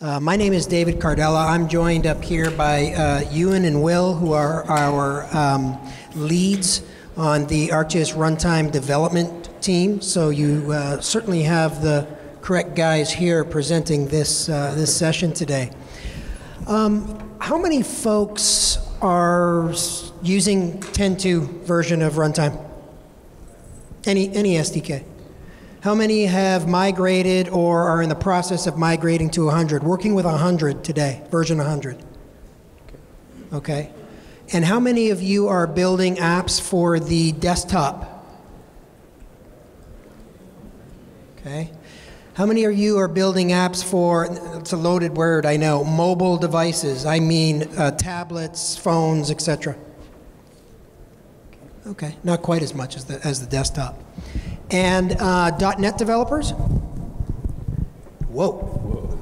My name is David Cardella. I'm joined up here by Euan and Will, who are our leads on the ArcGIS Runtime development team. So you certainly have the correct guys here presenting this, this session today. How many folks are using 10.2 version of Runtime? Any SDK? How many have migrated or are in the process of migrating to 100, working with 100 today, version 100? Okay. And how many of you are building apps for the desktop? Okay. How many of you are building apps for, it's a loaded word, I know, mobile devices? I mean tablets, phones, etc. Okay, not quite as much as the desktop. And .NET developers? Whoa.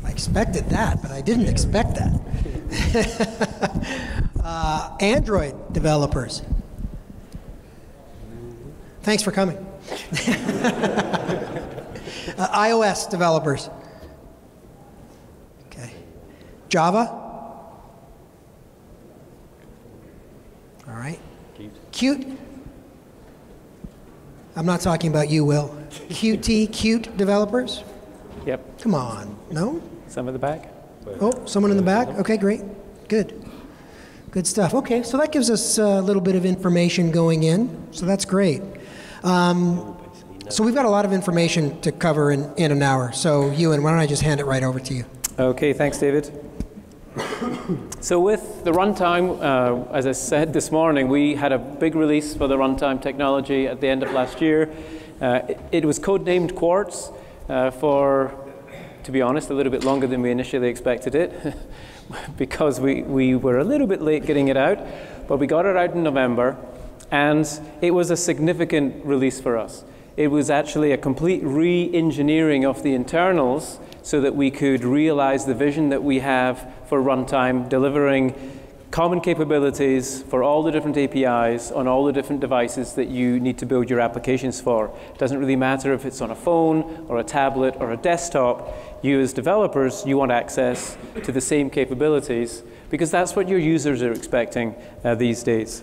I expected that, but I didn't expect that. Android developers? Thanks for coming. iOS developers? Okay. Java? All right. Qt? I'm not talking about you, Will. Qt developers? Yep. Come on. No? Some in the back. Oh, someone in the back? Okay, great. Good. Good stuff. Okay, so that gives us a little bit of information going in. So that's great. So we've got a lot of information to cover in an hour. So Euan, why don't I just hand it right over to you? Okay, thanks, David. So with the runtime, as I said this morning, we had a big release for the runtime technology at the end of last year. It was codenamed Quartz for, to be honest, a little bit longer than we initially expected it because we were a little bit late getting it out, but we got it out in November, and it was a significant release for us. It was actually a complete re-engineering of the internals so that we could realize the vision that we have for runtime, delivering common capabilities for all the different APIs on all the different devices that you need to build your applications for. It doesn't really matter if it's on a phone or a tablet or a desktop. You as developers, you want access to the same capabilities because that's what your users are expecting these days.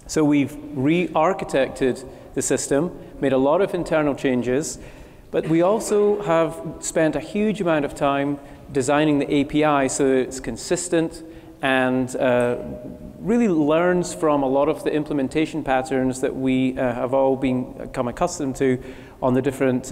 So we've re-architected the system, made a lot of internal changes, but we also have spent a huge amount of time designing the API so that it's consistent and really learns from a lot of the implementation patterns that we have all become accustomed to on the different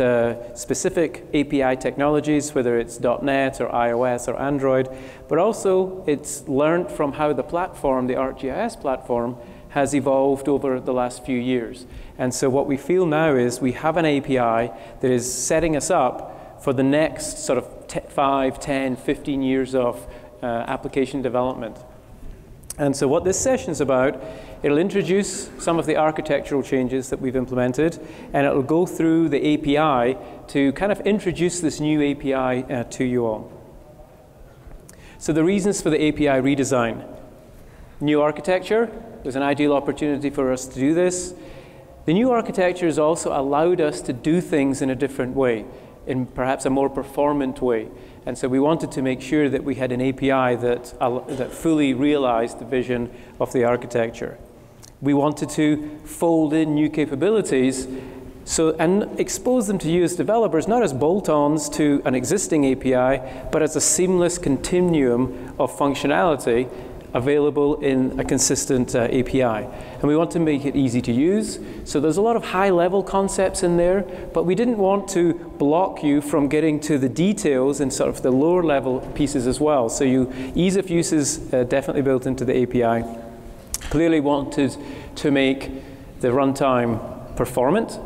specific API technologies, whether it's .NET or iOS or Android, but also it's learned from how the platform, the ArcGIS platform, has evolved over the last few years. And so what we feel now is we have an API that is setting us up for the next sort of 5, 10, 15 years of application development. And so what this session is about, it'll introduce some of the architectural changes that we've implemented, and it'll go through the API to kind of introduce this new API to you all. So the reasons for the API redesign. New architecture. There's an ideal opportunity for us to do this. The new architecture has also allowed us to do things in a different way, in perhaps a more performant way. And so we wanted to make sure that we had an API that fully realized the vision of the architecture. We wanted to fold in new capabilities and expose them to you as developers, not as bolt-ons to an existing API, but as a seamless continuum of functionality available in a consistent API. And we want to make it easy to use. So there's a lot of high-level concepts in there, but we didn't want to block you from getting to the details and sort of the lower-level pieces as well. So ease of use is definitely built into the API. Clearly wanted to make the runtime performant,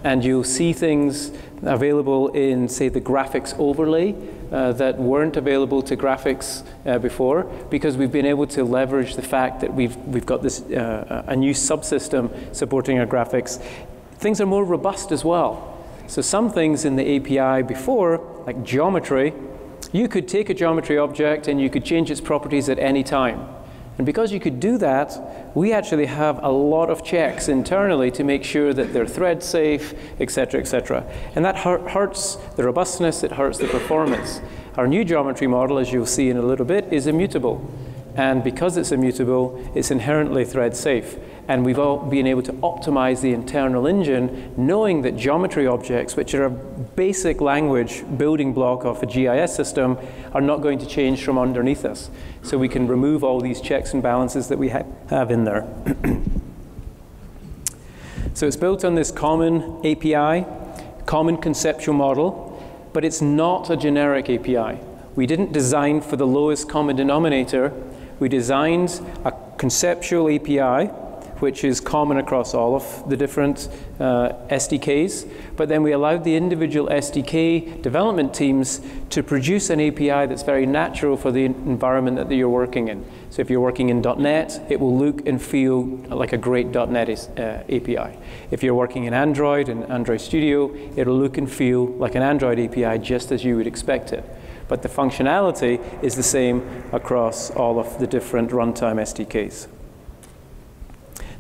and you'll see things available in, say, the graphics overlay that weren't available to graphics before, because we've been able to leverage the fact that we've got this a new subsystem supporting our graphics. Things are more robust as well. So some things in the API before, like geometry, you could take a geometry object and you could change its properties at any time. And because you could do that, we actually have a lot of checks internally to make sure that they're thread safe, et cetera, et cetera. And that hurts the robustness, it hurts the performance. Our new geometry model, as you'll see in a little bit, is immutable. And because it's immutable, it's inherently thread safe. And we've all been able to optimize the internal engine, knowing that geometry objects, which are a basic language building block of a GIS system, are not going to change from underneath us. So we can remove all these checks and balances that we have in there. So it's built on this common API, common conceptual model, but it's not a generic API. We didn't design for the lowest common denominator. We designed a conceptual API, which is common across all of the different SDKs, but then we allowed the individual SDK development teams to produce an API that's very natural for the environment that you're working in. So if you're working in .NET, it will look and feel like a great .NET API. If you're working in Android and Android Studio, it'll look and feel like an Android API just as you would expect it. But the functionality is the same across all of the different runtime SDKs.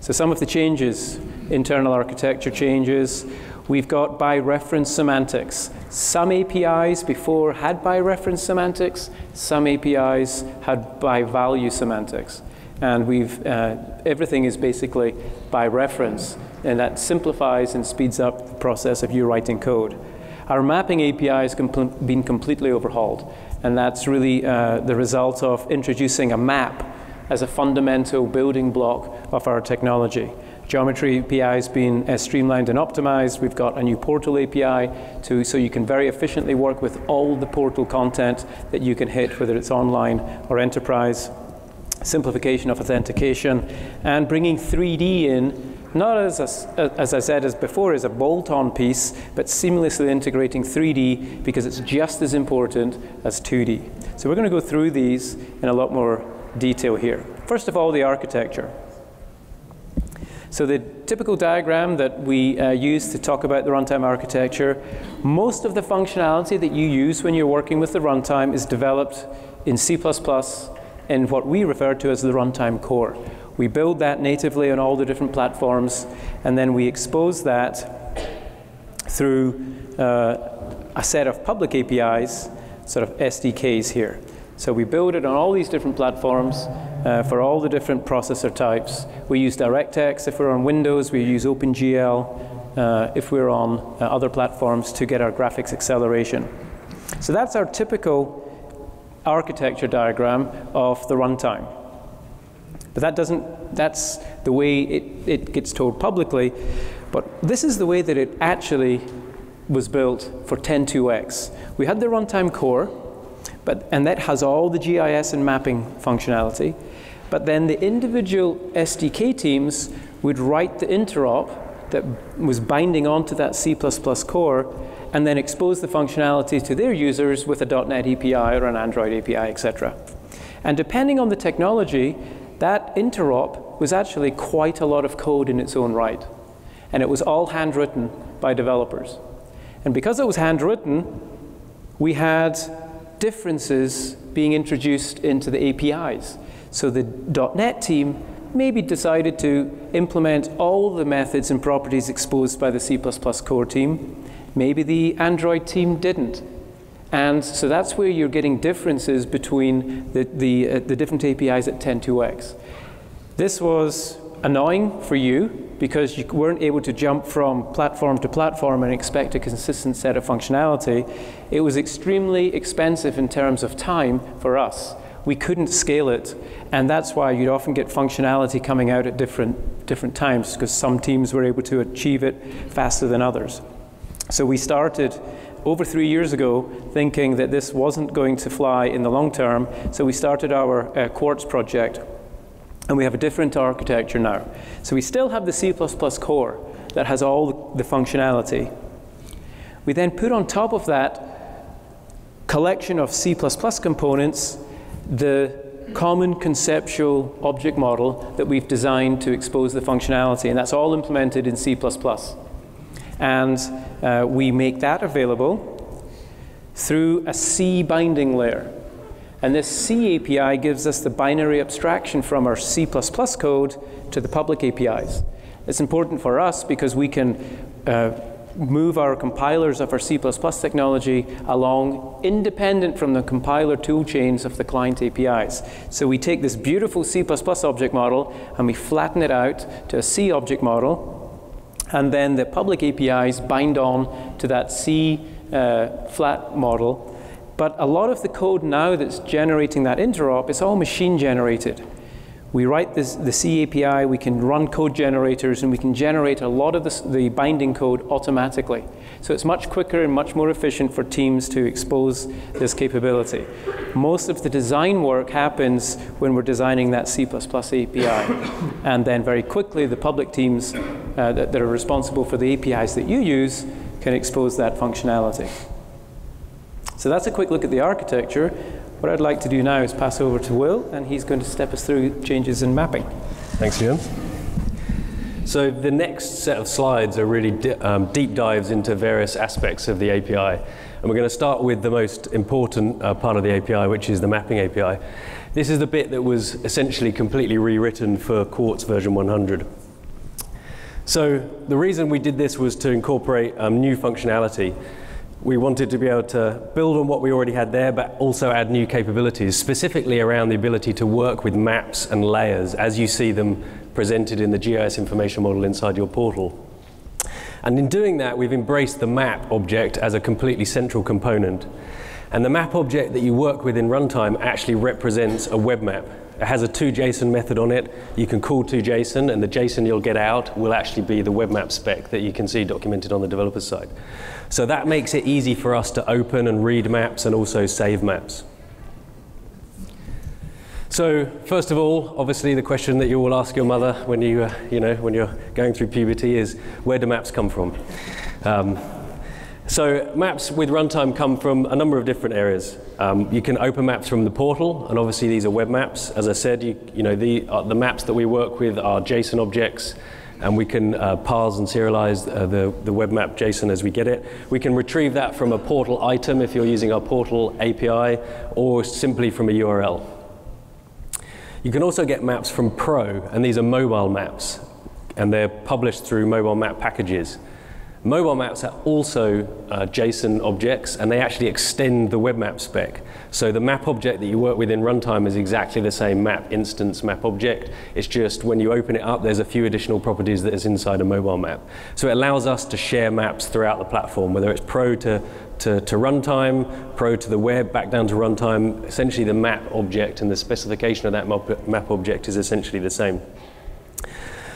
So some of the changes, internal architecture changes, we've got by reference semantics. Some APIs before had by reference semantics, some APIs had by value semantics. And everything is basically by reference, and that simplifies and speeds up the process of you writing code. Our mapping API has been completely overhauled, and that's really the result of introducing a map as a fundamental building block of our technology. Geometry API has been streamlined and optimized. We've got a new portal API so you can very efficiently work with all the portal content that you can hit, whether it's online or enterprise. Simplification of authentication, and bringing 3D in, not as I said as before, as a bolt-on piece, but seamlessly integrating 3D because it's just as important as 2D. So we're going to go through these in a lot more detail here. First of all, the architecture. So the typical diagram that we use to talk about the runtime architecture, most of the functionality that you use when you're working with the runtime is developed in C++ in what we refer to as the runtime core. We build that natively on all the different platforms, and then we expose that through a set of public APIs, sort of SDKs here. So we build it on all these different platforms for all the different processor types. We use DirectX if we're on Windows. We use OpenGL if we're on other platforms to get our graphics acceleration. So that's our typical architecture diagram of the runtime. But that's the way it gets told publicly. But this is the way that it actually was built for 10.2x. We had the runtime core, and that has all the GIS and mapping functionality. But then the individual SDK teams would write the interop that was binding onto that C++ core and then expose the functionality to their users with a .NET API or an Android API, etc. And depending on the technology, that interop was actually quite a lot of code in its own right. And it was all handwritten by developers. And because it was handwritten, we had differences being introduced into the APIs. So the .NET team maybe decided to implement all the methods and properties exposed by the C++ core team. Maybe the Android team didn't. And so that's where you're getting differences between the different APIs at 10.2x. This was annoying for you because you weren't able to jump from platform to platform and expect a consistent set of functionality. It was extremely expensive in terms of time for us. We couldn't scale it, and that's why you'd often get functionality coming out at different times, because some teams were able to achieve it faster than others. So we started over 3 years ago thinking that this wasn't going to fly in the long term, so we started our Quartz project, and we have a different architecture now. So we still have the C++ core that has all the functionality. We then put on top of that collection of C++ components the common conceptual object model that we've designed to expose the functionality, and that's all implemented in C++. And we make that available through a C binding layer. And this C API gives us the binary abstraction from our C++ code to the public APIs. It's important for us because we can move our compilers of our C++ technology along independent from the compiler tool chains of the client APIs. So we take this beautiful C++ object model and we flatten it out to a C object model, and then the public APIs bind on to that C flat model. But a lot of the code now that's generating that interop is all machine generated. We write the C API, we can run code generators, and we can generate a lot of the binding code automatically. So it's much quicker and much more efficient for teams to expose this capability. Most of the design work happens when we're designing that C++ API. And then very quickly, the public teams that are responsible for the APIs that you use can expose that functionality. So that's a quick look at the architecture. What I'd like to do now is pass over to Will, and he's going to step us through changes in mapping. Thanks, Euan. So the next set of slides are really deep dives into various aspects of the API. And we're going to start with the most important part of the API, which is the mapping API. This is the bit that was essentially completely rewritten for Quartz version 100. So the reason we did this was to incorporate new functionality. We wanted to be able to build on what we already had there, but also add new capabilities, specifically around the ability to work with maps and layers as you see them presented in the GIS information model inside your portal. And in doing that, we've embraced the map object as a completely central component. And the map object that you work with in runtime actually represents a web map. It has a toJSON method on it. You can call toJSON, and the JSON you'll get out will actually be the web map spec that you can see documented on the developer side. So that makes it easy for us to open and read maps and also save maps. So first of all, obviously the question that you will ask your mother when when you're going through puberty is, where do maps come from? So maps with runtime come from a number of different areas. You can open maps from the portal, and obviously these are web maps. As I said, the maps that we work with are JSON objects, and we can parse and serialize the web map JSON as we get it. We can retrieve that from a portal item if you're using our portal API, or simply from a URL. You can also get maps from Pro, and these are mobile maps, and they're published through mobile map packages. Mobile maps are also JSON objects, and they actually extend the web map spec. So the map object that you work with in runtime is exactly the same map instance map object. It's just when you open it up, there's a few additional properties that is inside a mobile map. So it allows us to share maps throughout the platform, whether it's Pro to runtime, Pro to the web, back down to runtime. Essentially the map object and the specification of that map object is essentially the same.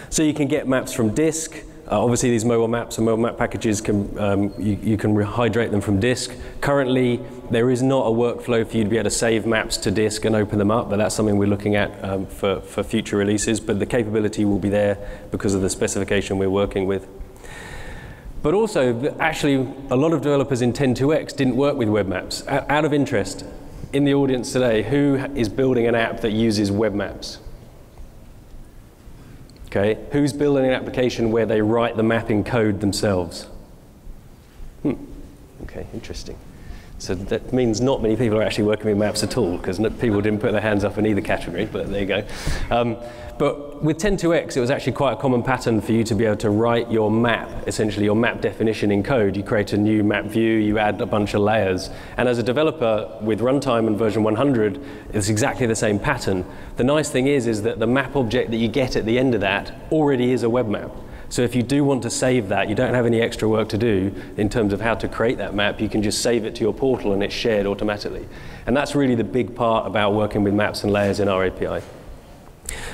So you can get maps from disk. Obviously, these mobile maps and mobile map packages, you can rehydrate them from disk. Currently, there is not a workflow for you to be able to save maps to disk and open them up, but that's something we're looking at for future releases. But the capability will be there because of the specification we're working with. But also, actually, a lot of developers in 10.2x didn't work with web maps. Out of interest, in the audience today, who is building an app that uses web maps? Okay, who's building an application where they write the mapping code themselves? Okay, interesting. So that means not many people are actually working with maps at all, because people didn't put their hands up in either category, but there you go. But with 10.2x, it was actually quite a common pattern for you to be able to write your map, essentially your map definition in code. You create a new map view, you add a bunch of layers. And as a developer with runtime and version 100, it's exactly the same pattern. The nice thing is that the map object that you get at the end of that already is a web map. So if you do want to save that, you don't have any extra work to do in terms of how to create that map. You can just save it to your portal and it's shared automatically. And that's really the big part about working with maps and layers in our API.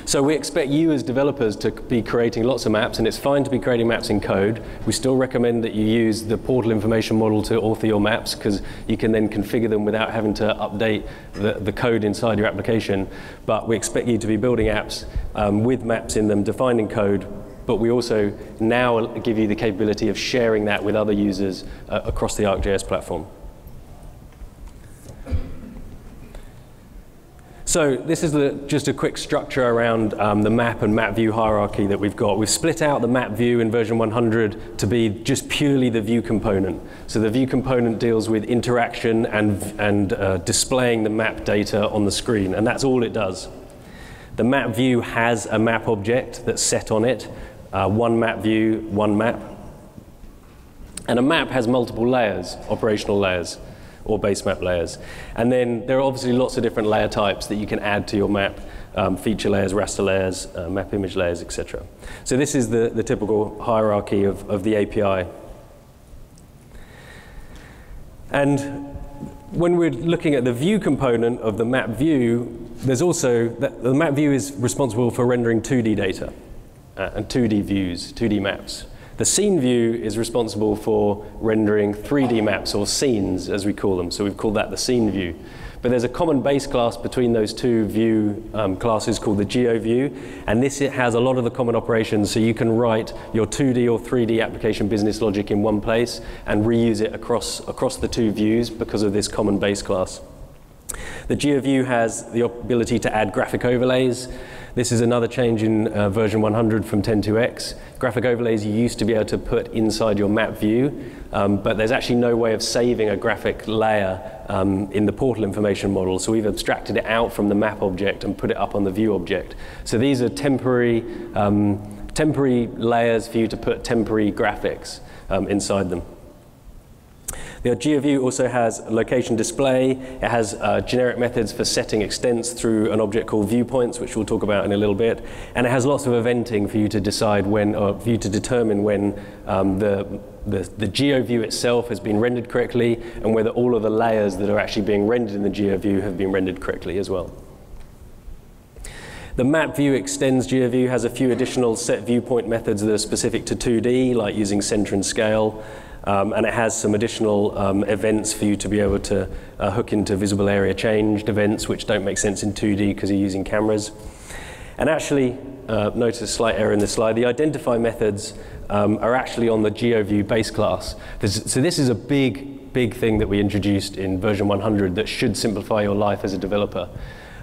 So we expect you as developers to be creating lots of maps, and it's fine to be creating maps in code. We still recommend that you use the portal information model to author your maps, because you can then configure them without having to update the code inside your application. But we expect you to be building apps with maps in them, defining code, but we also now give you the capability of sharing that with other users across the ArcGIS platform. So this is just a quick structure around the map and map view hierarchy that we've got. We've split out the map view in version 100 to be just purely the view component. So the view component deals with interaction and displaying the map data on the screen, and that's all it does. The map view has a map object that's set on it, one map view, one map. And a map has multiple layers, operational layers, or base map layers. And then there are obviously lots of different layer types that you can add to your map, feature layers, raster layers, map image layers, etc. So this is the typical hierarchy of the API. And when we're looking at the view component of the map view, there's also, the map view is responsible for rendering 2D data and 2D views, 2D maps. The scene view is responsible for rendering 3D maps, or scenes as we call them. So we've called that the scene view. But there's a common base class between those two view classes called the GeoView, and it has a lot of the common operations, so you can write your 2D or 3D application business logic in one place and reuse it across the two views because of this common base class. The GeoView has the ability to add graphic overlays. This is another change in version 100 from 10.2x. Graphic overlays you used to be able to put inside your map view, but there's actually no way of saving a graphic layer in the portal information model, so we've abstracted it out from the map object and put it up on the view object. So these are temporary layers for you to put temporary graphics inside them. The GeoView also has location display. It has generic methods for setting extents through an object called Viewpoints, which we'll talk about in a little bit. And it has lots of eventing for you to decide when, or for you to determine when the GeoView itself has been rendered correctly and whether all of the layers that are actually being rendered in the GeoView have been rendered correctly as well. The map view extends GeoView, has a few additional set viewpoint methods that are specific to 2D, like using center and scale. And it has some additional events for you to be able to hook into visible area changed events, which don't make sense in 2D because you're using cameras. And actually, notice a slight error in this slide, the identify methods are actually on the GeoView base class. So this is a big thing that we introduced in version 100 that should simplify your life as a developer.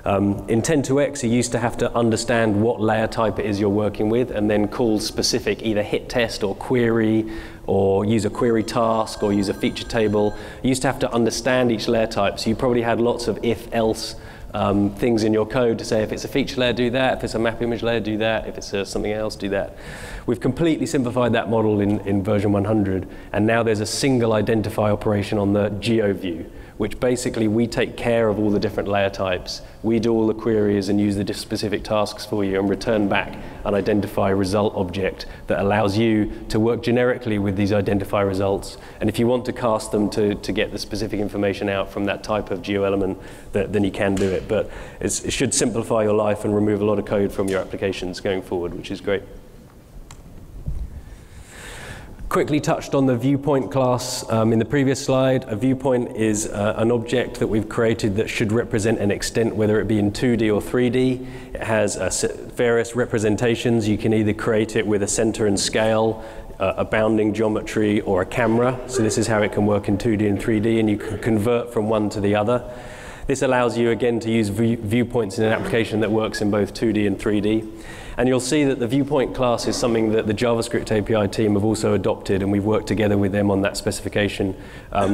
In 10.2x, you used to have to understand what layer type it is you're working with and then call specific either hit test or query or use a query task or use a feature table. You used to have to understand each layer type, so you probably had lots of if-else things in your code to say if it's a feature layer, do that, if it's a map image layer, do that, if it's something else, do that. We've completely simplified that model in version 100, and now there's a single identify operation on the GeoView, which basically we take care of all the different layer types. We do all the queries and use the specific tasks for you and return back an identify result object that allows you to work generically with these identify results. And if you want to cast them to get the specific information out from that type of geo element, then you can do it. But it should simplify your life and remove a lot of code from your applications going forward, which is great. Quickly touched on the viewpoint class in the previous slide. A viewpoint is an object that we've created that should represent an extent, whether it be in 2D or 3D. It has various representations. You can either create it with a center and scale, a bounding geometry, or a camera. So this is how it can work in 2D and 3D, and you can convert from one to the other. This allows you, again, to use viewpoints in an application that works in both 2D and 3D. And you'll see that the viewpoint class is something that the JavaScript API team have also adopted, and we've worked together with them on that specification.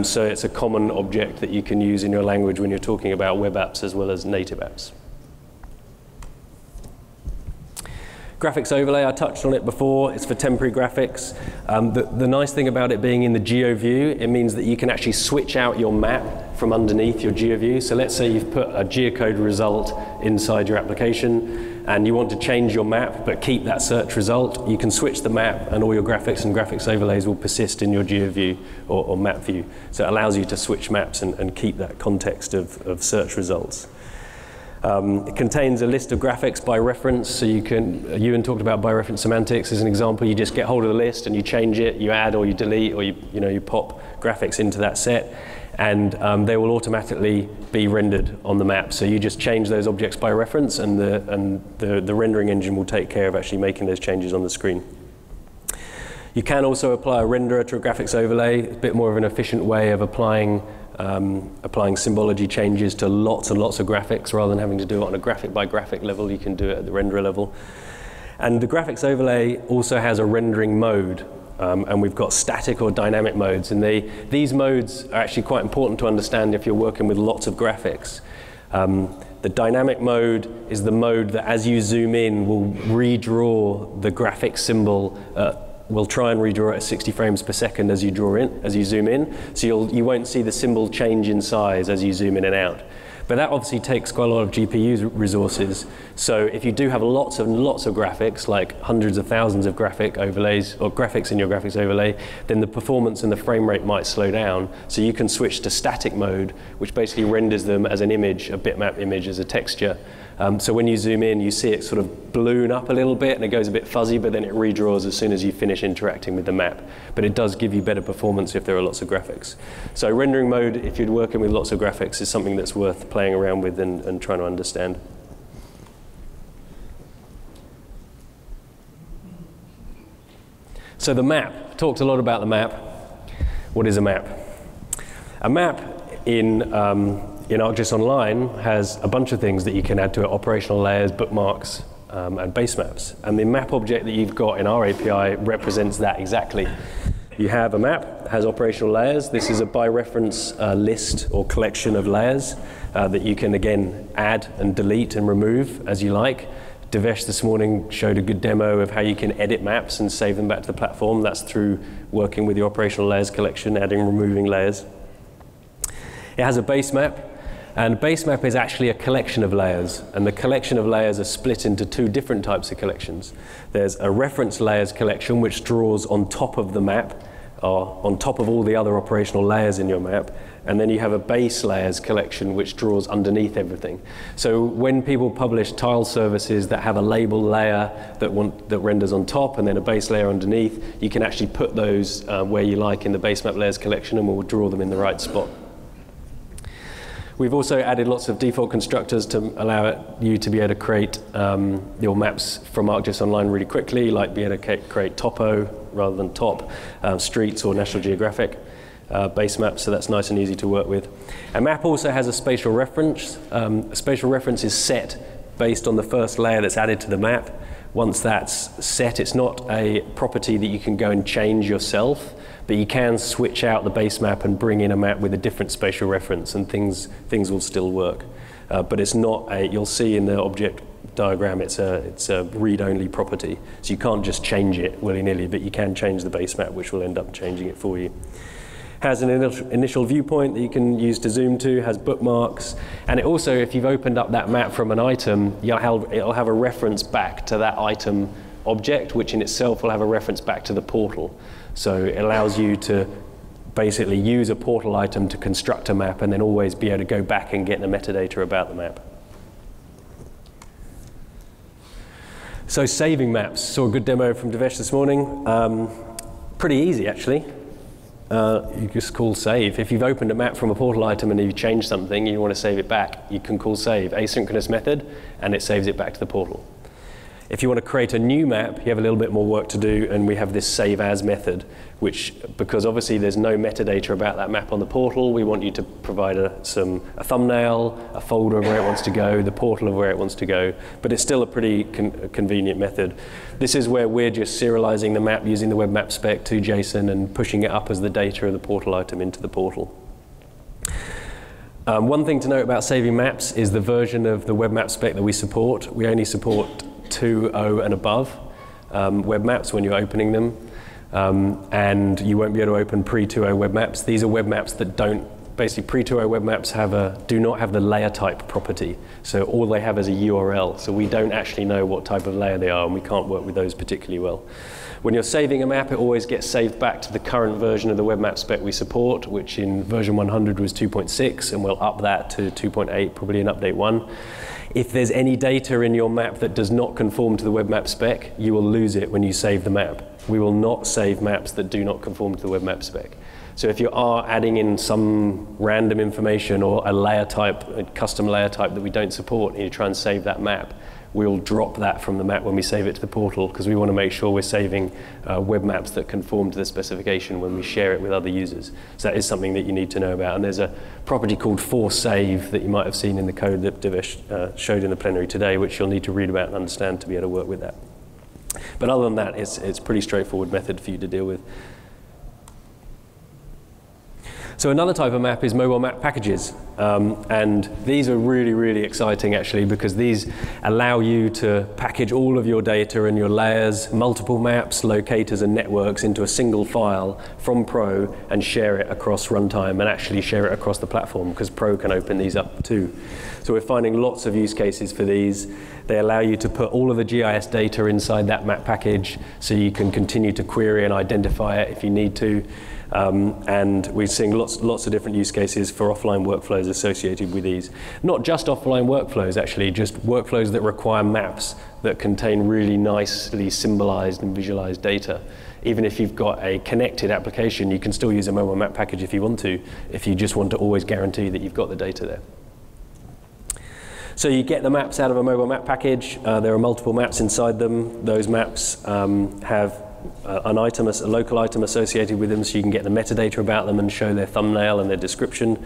So it's a common object that you can use in your language when you're talking about web apps as well as native apps. Graphics overlay, I touched on it before. It's for temporary graphics. The nice thing about it being in the GeoView, it means that you can actually switch out your map from underneath your GeoView. So let's say you've put a geocode result inside your application and you want to change your map but keep that search result. You can switch the map and all your graphics and graphics overlays will persist in your GeoView or map view. So it allows you to switch maps and keep that context of search results. It contains a list of graphics by reference, so you can, Euan talked about by reference semantics as an example. You just get hold of the list and you change it, you add or you delete, or you pop graphics into that set, and they will automatically be rendered on the map. So you just change those objects by reference, and the rendering engine will take care of actually making those changes on the screen. You can also apply a renderer to a graphics overlay, a bit more of an efficient way of applying symbology changes to lots and lots of graphics rather than having to do it on a graphic by graphic level. You can do it at the renderer level. And the graphics overlay also has a rendering mode, and we've got static or dynamic modes, and these modes are actually quite important to understand if you're working with lots of graphics. The dynamic mode is the mode that as you zoom in will redraw the graphic symbol will try and redraw it at 60 frames per second as you zoom in. So you won't see the symbol change in size as you zoom in and out. But that obviously takes quite a lot of GPU resources. So if you do have lots and lots of graphics, like hundreds of thousands of graphic overlays or graphics in your graphics overlay, then the performance and the frame rate might slow down. So you can switch to static mode, which basically renders them as an image, a bitmap image as a texture. So when you zoom in, you see it sort of balloon up a little bit and it goes a bit fuzzy, but then it redraws as soon as you finish interacting with the map. But it does give you better performance if there are lots of graphics. So rendering mode, if you're working with lots of graphics, is something that's worth playing around with and trying to understand. So the map, talked a lot about the map. What is a map? A map in ArcGIS Online has a bunch of things that you can add to it: operational layers, bookmarks, and base maps. And the map object that you've got in our API represents that exactly. You have a map that has operational layers. This is a by reference list or collection of layers that you can again add and delete and remove as you like. Devesh this morning showed a good demo of how you can edit maps and save them back to the platform. That's through working with the operational layers collection, adding and removing layers. It has a base map, and base map is actually a collection of layers, and the collection of layers are split into two different types of collections. There's a reference layers collection, which draws on top of the map, or on top of all the other operational layers in your map, and then you have a base layers collection which draws underneath everything. So when people publish tile services that have a label layer that renders on top and then a base layer underneath, you can actually put those where you like in the base map layers collection, and we'll draw them in the right spot. We've also added lots of default constructors to allow you to be able to create your maps from ArcGIS Online really quickly, like be able to create topo rather than top, streets or National Geographic base maps, so that's nice and easy to work with. A map also has a spatial reference. A spatial reference is set based on the first layer that's added to the map. Once that's set, it's not a property that you can go and change yourself, but you can switch out the base map and bring in a map with a different spatial reference, and things will still work. But it's not you'll see in the object diagram, it's a read-only property. So you can't just change it willy-nilly, but you can change the base map, which will end up changing it for you. Has an initial viewpoint that you can use to zoom to, has bookmarks, and it also, if you've opened up that map from an item, it'll have a reference back to that item object, which in itself will have a reference back to the portal. So it allows you to basically use a portal item to construct a map and then always be able to go back and get the metadata about the map. So saving maps, saw a good demo from Devesh this morning. Pretty easy actually. You just call save. If you've opened a map from a portal item and you change something, you want to save it back, you can call save, asynchronous method, and it saves it back to the portal. If you want to create a new map, you have a little bit more work to do, and we have this save as method, which, because obviously there's no metadata about that map on the portal, we want you to provide a thumbnail, a folder of where it wants to go, the portal of where it wants to go, but it's still a pretty convenient method. This is where we're just serializing the map using the web map spec to JSON and pushing it up as the data of the portal item into the portal. One thing to note about saving maps is the version of the web map spec that we support. We only support 2.0 and above web maps when you're opening them, and you won't be able to open pre-2.0 web maps. These are web maps that don't, basically pre-2.0 web maps do not have the layer type property, so all they have is a URL, so we don't actually know what type of layer they are, and we can't work with those particularly well. When you're saving a map, it always gets saved back to the current version of the web map spec we support, which in version 100 was 2.6, and we'll up that to 2.8, probably in update 1. If there's any data in your map that does not conform to the web map spec, you will lose it when you save the map. We will not save maps that do not conform to the web map spec. So if you are adding in some random information or a layer type, a custom layer type that we don't support, and you try and save that map, we'll drop that from the map when we save it to the portal, because we want to make sure we're saving web maps that conform to the specification when we share it with other users. So that is something that you need to know about. And there's a property called forSave that you might have seen in the code that Devesh showed in the plenary today, which you'll need to read about and understand to be able to work with that. But other than that, it's a pretty straightforward method for you to deal with. So another type of map is mobile map packages. And these are really, really exciting actually, because these allow you to package all of your data and your layers, multiple maps, locators and networks into a single file from Pro and share it across Runtime and actually share it across the platform, because Pro can open these up too. So we're finding lots of use cases for these. They allow you to put all of the GIS data inside that map package so you can continue to query and identify it if you need to. And we're seeing lots of different use cases for offline workflows associated with these. Not just offline workflows, actually, just workflows that require maps that contain really nicely symbolized and visualized data. Even if you've got a connected application, you can still use a mobile map package if you want to, if you just want to always guarantee that you've got the data there. So you get the maps out of a mobile map package. There are multiple maps inside them. Those maps have an item, a local item associated with them, so you can get the metadata about them and show their thumbnail and their description.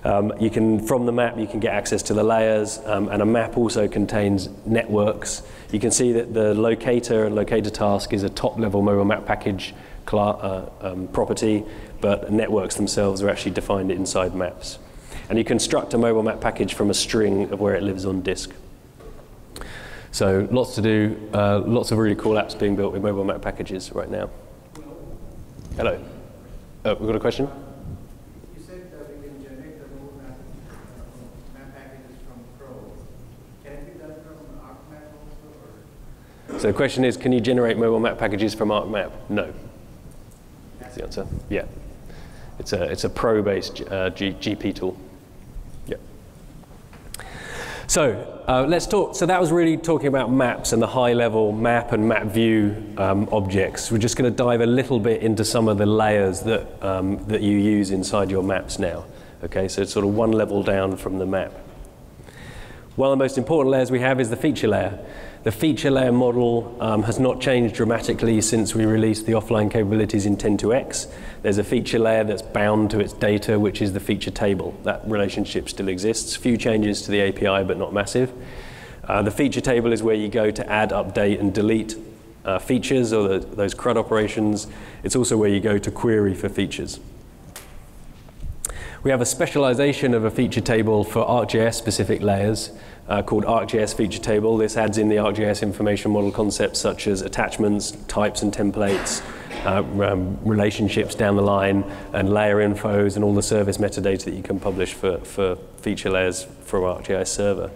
From the map, you can get access to the layers, and a map also contains networks. You can see that the locator and locator task is a top-level mobile map package property, but networks themselves are actually defined inside maps. And you construct a mobile map package from a string of where it lives on disk. So lots to do, lots of really cool apps being built with mobile map packages right now. Hello. We've got a question? You said that we can generate the mobile map packages from Pro. Can it be done from ArcMap also? Or? So the question is, can you generate mobile map packages from ArcMap? No. That's the answer. Yeah. It's a Pro-based GP tool. Yeah. So let's talk. So that was really talking about maps and the high-level map and map view objects. We're just going to dive a little bit into some of the layers that that you use inside your maps now. Okay, so it's sort of one level down from the map. One of the most important layers we have is the feature layer. The feature layer model has not changed dramatically since we released the offline capabilities in 10.2x. There's a feature layer that's bound to its data, which is the feature table. That relationship still exists. Few changes to the API, but not massive. The feature table is where you go to add, update, and delete features, or those CRUD operations. It's also where you go to query for features. We have a specialization of a feature table for ArcGIS specific layers called ArcGIS Feature Table. This adds in the ArcGIS information model concepts such as attachments, types and templates, relationships down the line, and layer infos and all the service metadata that you can publish for feature layers for ArcGIS server.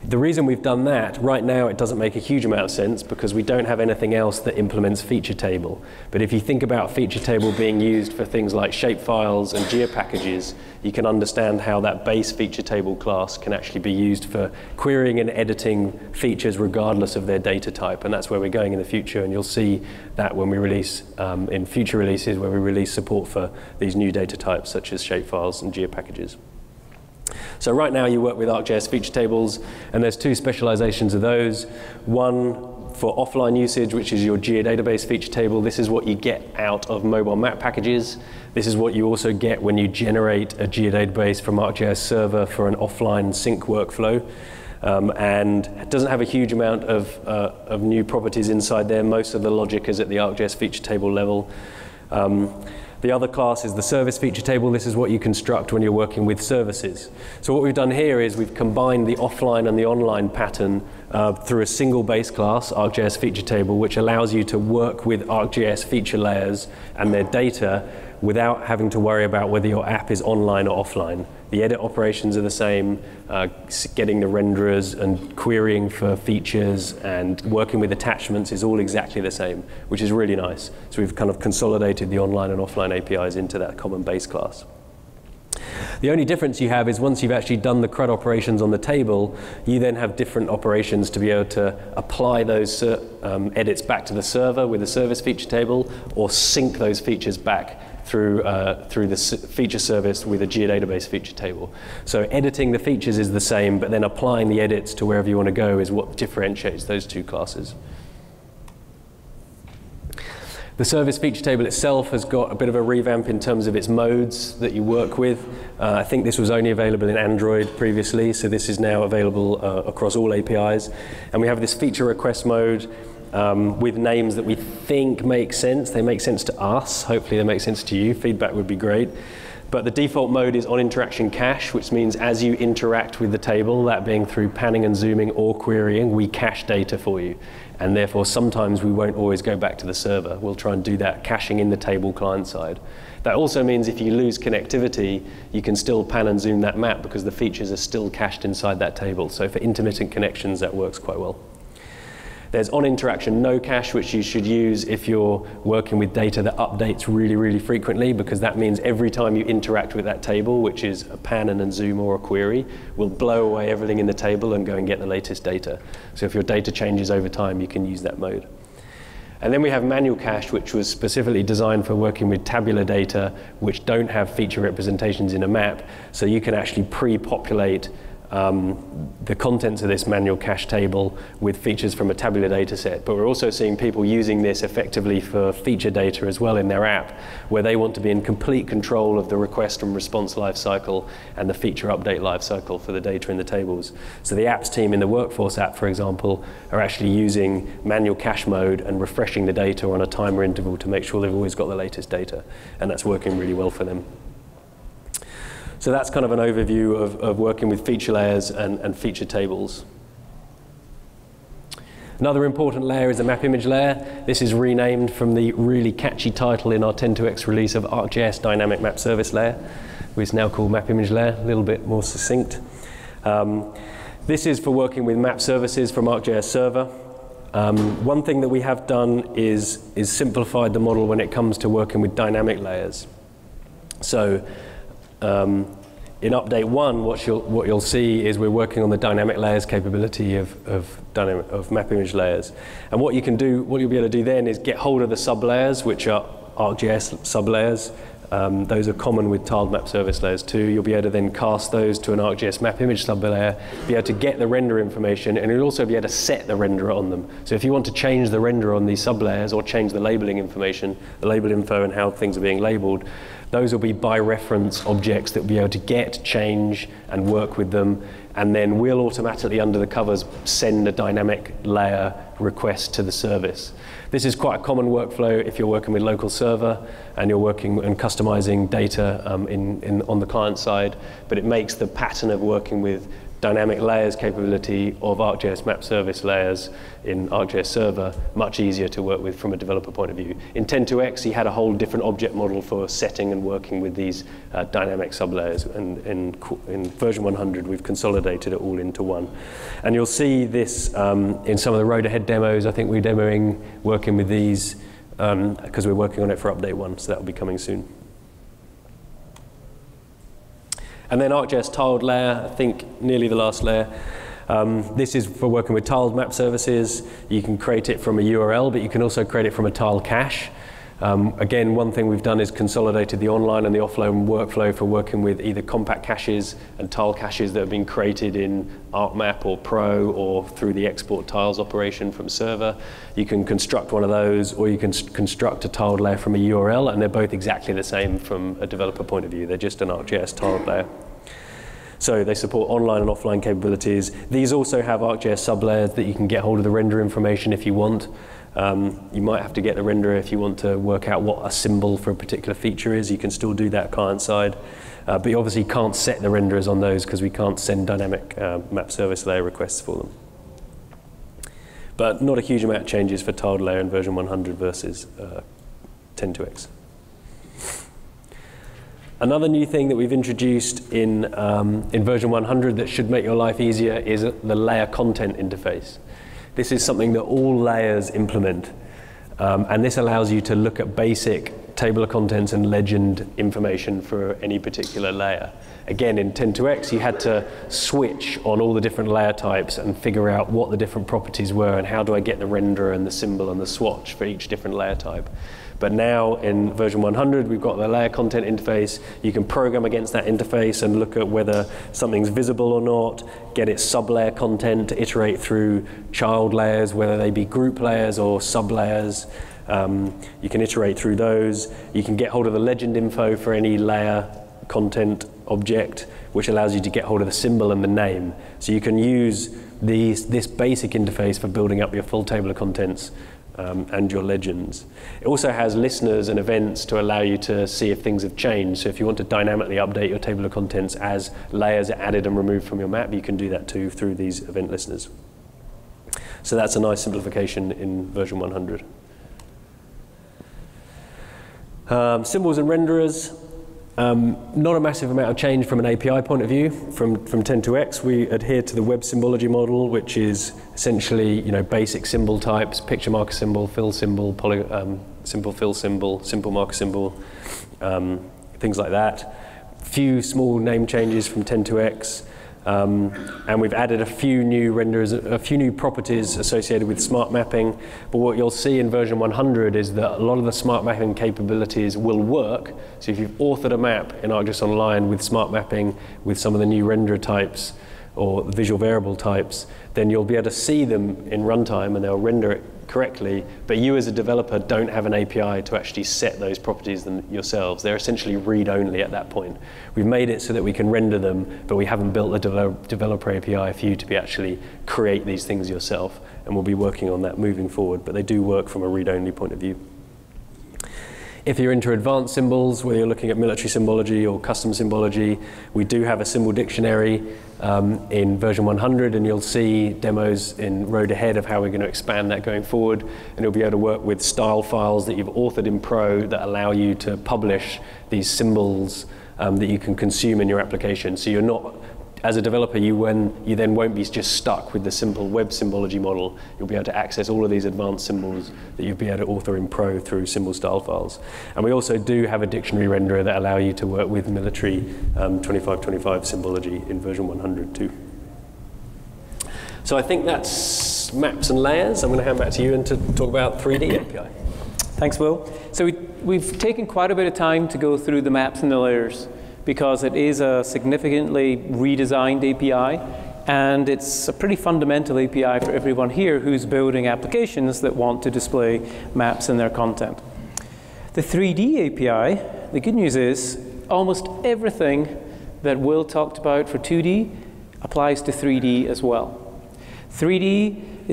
The reason we've done that, right now it doesn't make a huge amount of sense because we don't have anything else that implements feature table. But if you think about feature table being used for things like shapefiles and geopackages, you can understand how that base feature table class can actually be used for querying and editing features regardless of their data type. And that's where we're going in the future. And you'll see that when we release, in future releases, where we release support for these new data types such as shapefiles and geopackages. So right now you work with ArcGIS feature tables, and there's two specializations of those. One for offline usage, which is your geodatabase feature table. This is what you get out of mobile map packages. This is what you also get when you generate a geodatabase from ArcGIS server for an offline sync workflow. And it doesn't have a huge amount of new properties inside there. Most of the logic is at the ArcGIS feature table level. The other class is the service feature table. This is what you construct when you're working with services. So what we've done here is we've combined the offline and the online pattern through a single base class, ArcGIS feature table, which allows you to work with ArcGIS feature layers and their data without having to worry about whether your app is online or offline. The edit operations are the same, getting the renderers and querying for features and working with attachments is all exactly the same, which is really nice. So we've kind of consolidated the online and offline APIs into that common base class. The only difference you have is once you've actually done the CRUD operations on the table, you then have different operations to be able to apply those edits back to the server with the service feature table, or sync those features back through the feature service with a geodatabase feature table. So editing the features is the same, but then applying the edits to wherever you want to go is what differentiates those two classes. The service feature table itself has got a bit of a revamp in terms of its modes that you work with. I think this was only available in Android previously, so this is now available across all APIs. And we have this feature request mode with names that we think make sense. They make sense to us. Hopefully they make sense to you. Feedback would be great. But the default mode is on interaction cache, which means as you interact with the table, that being through panning and zooming or querying, we cache data for you. And therefore, sometimes we won't always go back to the server. We'll try and do that caching in the table client side. That also means if you lose connectivity, you can still pan and zoom that map because the features are still cached inside that table. So for intermittent connections, that works quite well. There's on interaction no cache, which you should use if you're working with data that updates really, really frequently, because that means every time you interact with that table, which is a pan and zoom or a query, will blow away everything in the table and go and get the latest data. So if your data changes over time, you can use that mode. And then we have manual cache, which was specifically designed for working with tabular data, which don't have feature representations in a map. So you can actually pre-populate the contents of this manual cache table with features from a tabular data set. But we're also seeing people using this effectively for feature data as well in their app, where they want to be in complete control of the request and response lifecycle and the feature update lifecycle for the data in the tables. So the apps team in the Workforce app, for example, are actually using manual cache mode and refreshing the data on a timer interval to make sure they've always got the latest data. And that's working really well for them. So that's kind of an overview of working with feature layers and feature tables. Another important layer is the map image layer. This is renamed from the really catchy title in our 10.2x release of ArcGIS Dynamic Map Service Layer, which is now called map image layer, a little bit more succinct. This is for working with map services from ArcGIS Server. One thing that we have done is simplified the model when it comes to working with dynamic layers. So in update 1, what you'll see is we're working on the dynamic layers capability of map image layers. And what you'll be able to do then is get hold of the sublayers, which are ArcGIS sublayers. Those are common with tiled map service layers too. You'll be able to then cast those to an ArcGIS map image sublayer, be able to get the render information, and you'll also be able to set the renderer on them. So if you want to change the renderer on these sublayers or change the labeling information, the label info and how things are being labeled, those will be by reference objects that will be able to get, change, and work with them. And then we'll automatically, under the covers, send a dynamic layer request to the service. This is quite a common workflow if you're working with local server and you're working and customizing data on the client side, but it makes the pattern of working with dynamic layers capability of ArcGIS map service layers in ArcGIS Server much easier to work with from a developer point of view. In 10.2x, he had a whole different object model for setting and working with these dynamic sublayers, and in version 100, we've consolidated it all into one. And you'll see this in some of the road ahead demos. I think we're demoing working with these because we're working on it for update 1, so that will be coming soon. And then ArcGIS tiled layer, I think nearly the last layer. This is for working with tiled map services. You can create it from a URL, but you can also create it from a tile cache. Again, one thing we've done is consolidated the online and the offline workflow for working with either compact caches and tile caches that have been created in ArcMap or Pro or through the export tiles operation from server. You can construct one of those, or you can construct a tiled layer from a URL, and they're both exactly the same from a developer point of view. They're just an ArcGIS tiled layer. So they support online and offline capabilities. These also have ArcGIS sublayers that you can get hold of the render information if you want. You might have to get the renderer if you want to work out what a symbol for a particular feature is. You can still do that client side. But you obviously can't set the renderers on those because we can't send dynamic map service layer requests for them. But not a huge amount of changes for tiled layer in version 100 versus 10.2x. Another new thing that we've introduced in version 100 that should make your life easier is the layer content interface. This is something that all layers implement, and this allows you to look at basic table of contents and legend information for any particular layer. Again, in 10.2x, you had to switch on all the different layer types and figure out what the different properties were and how do I get the renderer and the symbol and the swatch for each different layer type. But now in version 100, we've got the layer content interface. You can program against that interface and look at whether something's visible or not, get its sub-layer content to iterate through child layers, whether they be group layers or sub-layers. You can iterate through those. You can get hold of the legend info for any layer content object, which allows you to get hold of the symbol and the name. So you can use this basic interface for building up your full table of contents and your legends. It also has listeners and events to allow you to see if things have changed. So if you want to dynamically update your table of contents as layers are added and removed from your map, you can do that too through these event listeners. So that's a nice simplification in version 100. Symbols and renderers. Not a massive amount of change from an API point of view. From 10.2x, we adhere to the web symbology model, which is essentially basic symbol types: picture marker symbol, fill symbol, simple fill symbol, simple marker symbol, things like that. Few small name changes from 10.2x, and we've added a few new renderers, a few new properties associated with smart mapping. But what you'll see in version 100 is that a lot of the smart mapping capabilities will work. So if you've authored a map in ArcGIS Online with smart mapping, with some of the new renderer types or visual variable types, then you'll be able to see them in runtime and they'll render it correctly, but you as a developer don't have an API to actually set those properties yourselves. They're essentially read-only at that point. We've made it so that we can render them, but we haven't built a developer API for you to be actually create these things yourself, and we'll be working on that moving forward, but they do work from a read-only point of view. If you're into advanced symbols, whether you're looking at military symbology or custom symbology, we do have a symbol dictionary in version 100, and you'll see demos in road ahead of how we're going to expand that going forward. And you'll be able to work with style files that you've authored in Pro that allow you to publish these symbols that you can consume in your application. So you're not, as a developer, you then won't be just stuck with the simple web symbology model. You'll be able to access all of these advanced symbols that you'll be able to author in Pro through symbol style files. And we also do have a dictionary renderer that allow you to work with military 2525 symbology in version 100 too. So I think that's maps and layers. I'm going to hand back to you and to talk about 3D API. Thanks, Will. So we've taken quite a bit of time to go through the maps and the layers, because it is a significantly redesigned API, and it's a pretty fundamental API for everyone here who's building applications that want to display maps in their content. The 3D API, the good news is almost everything that Will talked about for 2D applies to 3D as well. 3D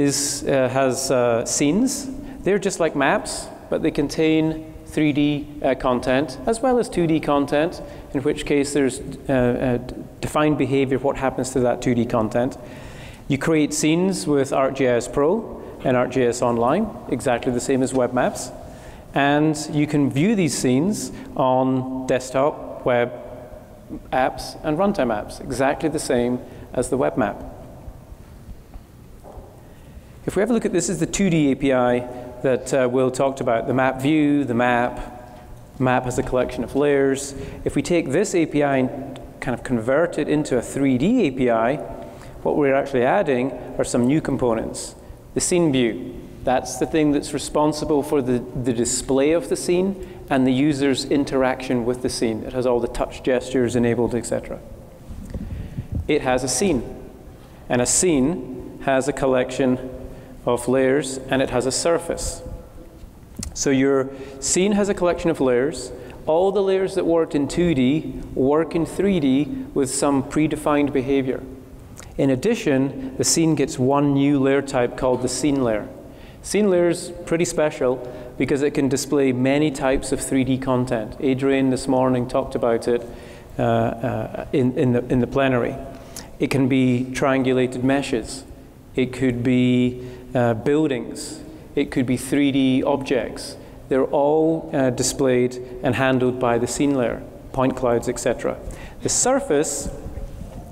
has scenes. They're just like maps, but they contain 3D content as well as 2D content, in which case there's defined behavior of what happens to that 2D content. You create scenes with ArcGIS Pro and ArcGIS Online, exactly the same as web maps. And you can view these scenes on desktop, web apps, and runtime apps, exactly the same as the web map. If we have a look at this, is the 2D API that Will talked about, the map view, the map. Map has a collection of layers. If we take this API and kind of convert it into a 3D API, what we're actually adding are some new components. The scene view, that's the thing that's responsible for the display of the scene and the user's interaction with the scene. It has all the touch gestures enabled, etc. It has a scene, and a scene has a collection of layers, and it has a surface. So your scene has a collection of layers. All the layers that worked in 2D work in 3D with some predefined behavior. In addition, the scene gets one new layer type called the scene layer. Scene layer is pretty special because it can display many types of 3D content. Adrian this morning talked about it in the plenary. It can be triangulated meshes. It could be buildings. It could be 3D objects. They're all displayed and handled by the scene layer, point clouds, etc. The surface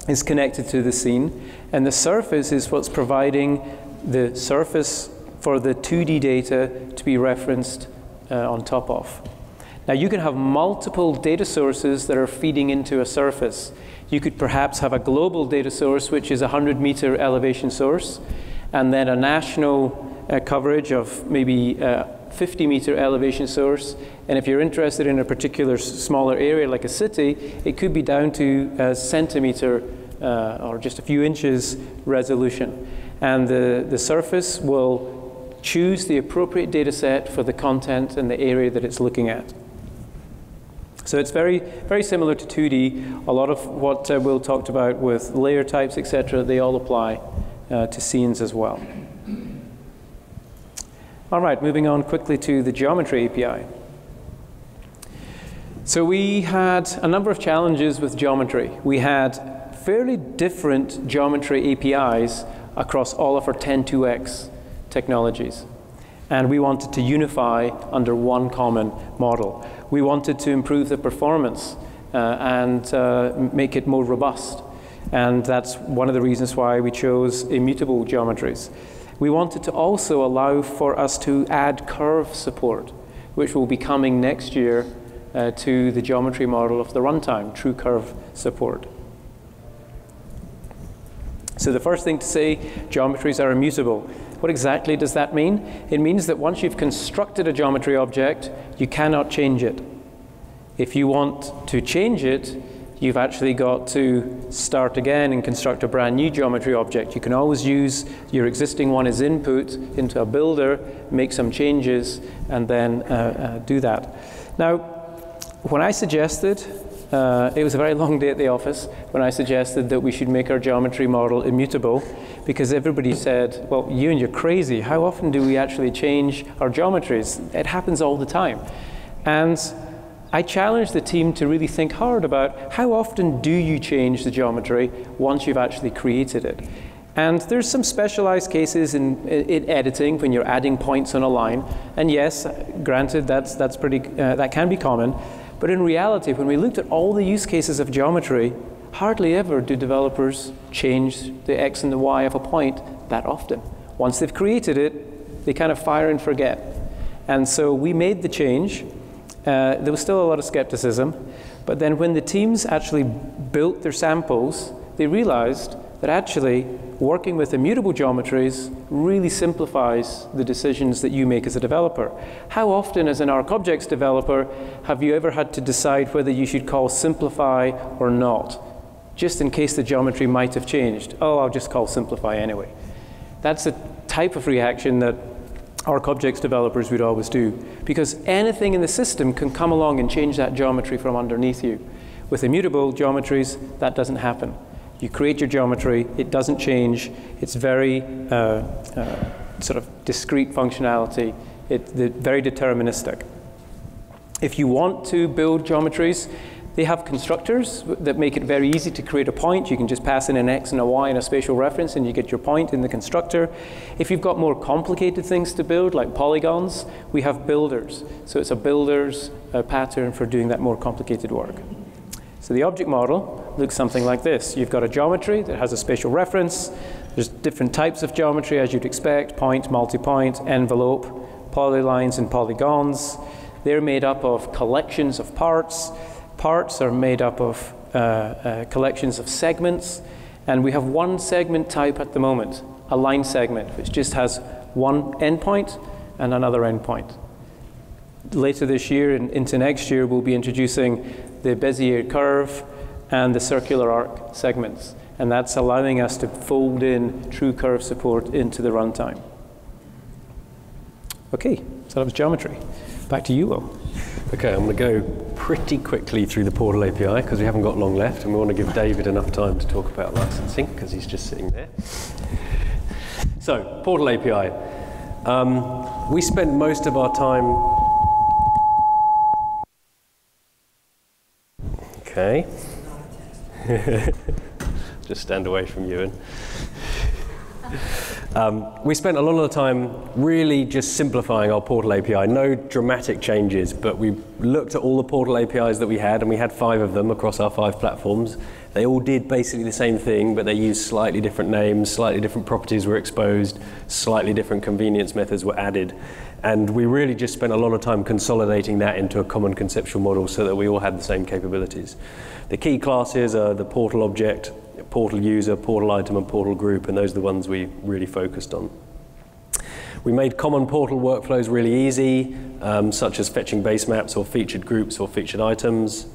is connected to the scene, and the surface is what's providing the surface for the 2D data to be referenced on top of. Now you can have multiple data sources that are feeding into a surface. You could perhaps have a global data source, which is a 100-meter elevation source, and then a national coverage of maybe 50-meter elevation source. And if you're interested in a particular smaller area like a city, it could be down to a centimeter or just a few inches resolution. And the surface will choose the appropriate data set for the content and the area that it's looking at. So it's very, very similar to 2D. A lot of what Will talked about with layer types, etc., they all apply to scenes as well. All right, moving on quickly to the Geometry API. So we had a number of challenges with geometry. We had fairly different geometry APIs across all of our 10.2x technologies. And we wanted to unify under one common model. We wanted to improve the performance and make it more robust. And that's one of the reasons why we chose immutable geometries. We wanted to also allow for us to add curve support, which will be coming next year to the geometry model of the runtime, true curve support. So the first thing to say, geometries are immutable. What exactly does that mean? It means that once you've constructed a geometry object, you cannot change it. If you want to change it, you've actually got to start again and construct a brand new geometry object. You can always use your existing one as input into a builder, make some changes, and then do that. Now, when I suggested, it was a very long day at the office when I suggested that we should make our geometry model immutable, because everybody said, well, Euan, you're crazy. How often do we actually change our geometries? It happens all the time. And I challenged the team to really think hard about how often do you change the geometry once you've actually created it. And there's some specialized cases in editing when you're adding points on a line. And yes, granted, that can be common. But in reality, when we looked at all the use cases of geometry, hardly ever do developers change the X and the Y of a point that often. Once they've created it, they kind of fire and forget. And so we made the change. There was still a lot of skepticism. But then when the teams actually built their samples, they realized that actually working with immutable geometries really simplifies the decisions that you make as a developer. How often as an ArcObjects developer have you ever had to decide whether you should call simplify or not? Just in case the geometry might have changed. Oh, I'll just call simplify anyway. That's a type of reaction that ArcObjects developers would always do, because anything in the system can come along and change that geometry from underneath you. With immutable geometries, that doesn't happen. You create your geometry, it doesn't change, it's very sort of discrete functionality, very deterministic. If you want to build geometries, they have constructors that make it very easy to create a point. You can just pass in an X and a Y and a spatial reference and you get your point in the constructor. If you've got more complicated things to build, like polygons, we have builders. So it's a builder's pattern for doing that more complicated work. So the object model looks something like this. You've got a geometry that has a spatial reference. There's different types of geometry as you'd expect: point, multi-point, envelope, polylines, and polygons. They're made up of collections of parts. Parts are made up of collections of segments. And we have one segment type at the moment, a line segment, which just has one endpoint and another endpoint. Later this year and into next year, we'll be introducing the Bezier curve and the circular arc segments. And that's allowing us to fold in true curve support into the runtime. Okay, so that was geometry. Back to you, Will. Okay, I'm going to go pretty quickly through the Portal API because we haven't got long left, and we want to give David enough time to talk about licensing because he's just sitting there. So, Portal API. We spent most of our time... Okay. Just stand away from Euan. We spent a lot of the time really just simplifying our Portal API. No dramatic changes, but we looked at all the Portal APIs that we had, and we had 5 of them across our 5 platforms. They all did basically the same thing, but they used slightly different names, slightly different properties were exposed, slightly different convenience methods were added. And we really just spent a lot of time consolidating that into a common conceptual model so that we all had the same capabilities. The key classes are the portal object, portal user, portal item, and portal group, and those are the ones we really focused on. We made common portal workflows really easy, such as fetching base maps or featured groups or featured items.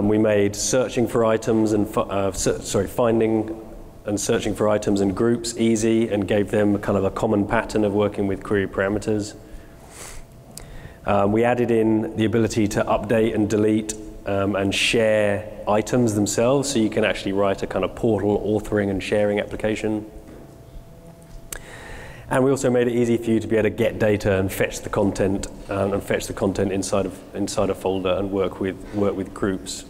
We made searching for items and finding and searching for items and groups easy, and gave them kind of a common pattern of working with query parameters. We added in the ability to update and delete and share items themselves, so you can actually write a kind of portal authoring and sharing application. And we also made it easy for you to be able to get data and fetch the content inside a folder and work with groups.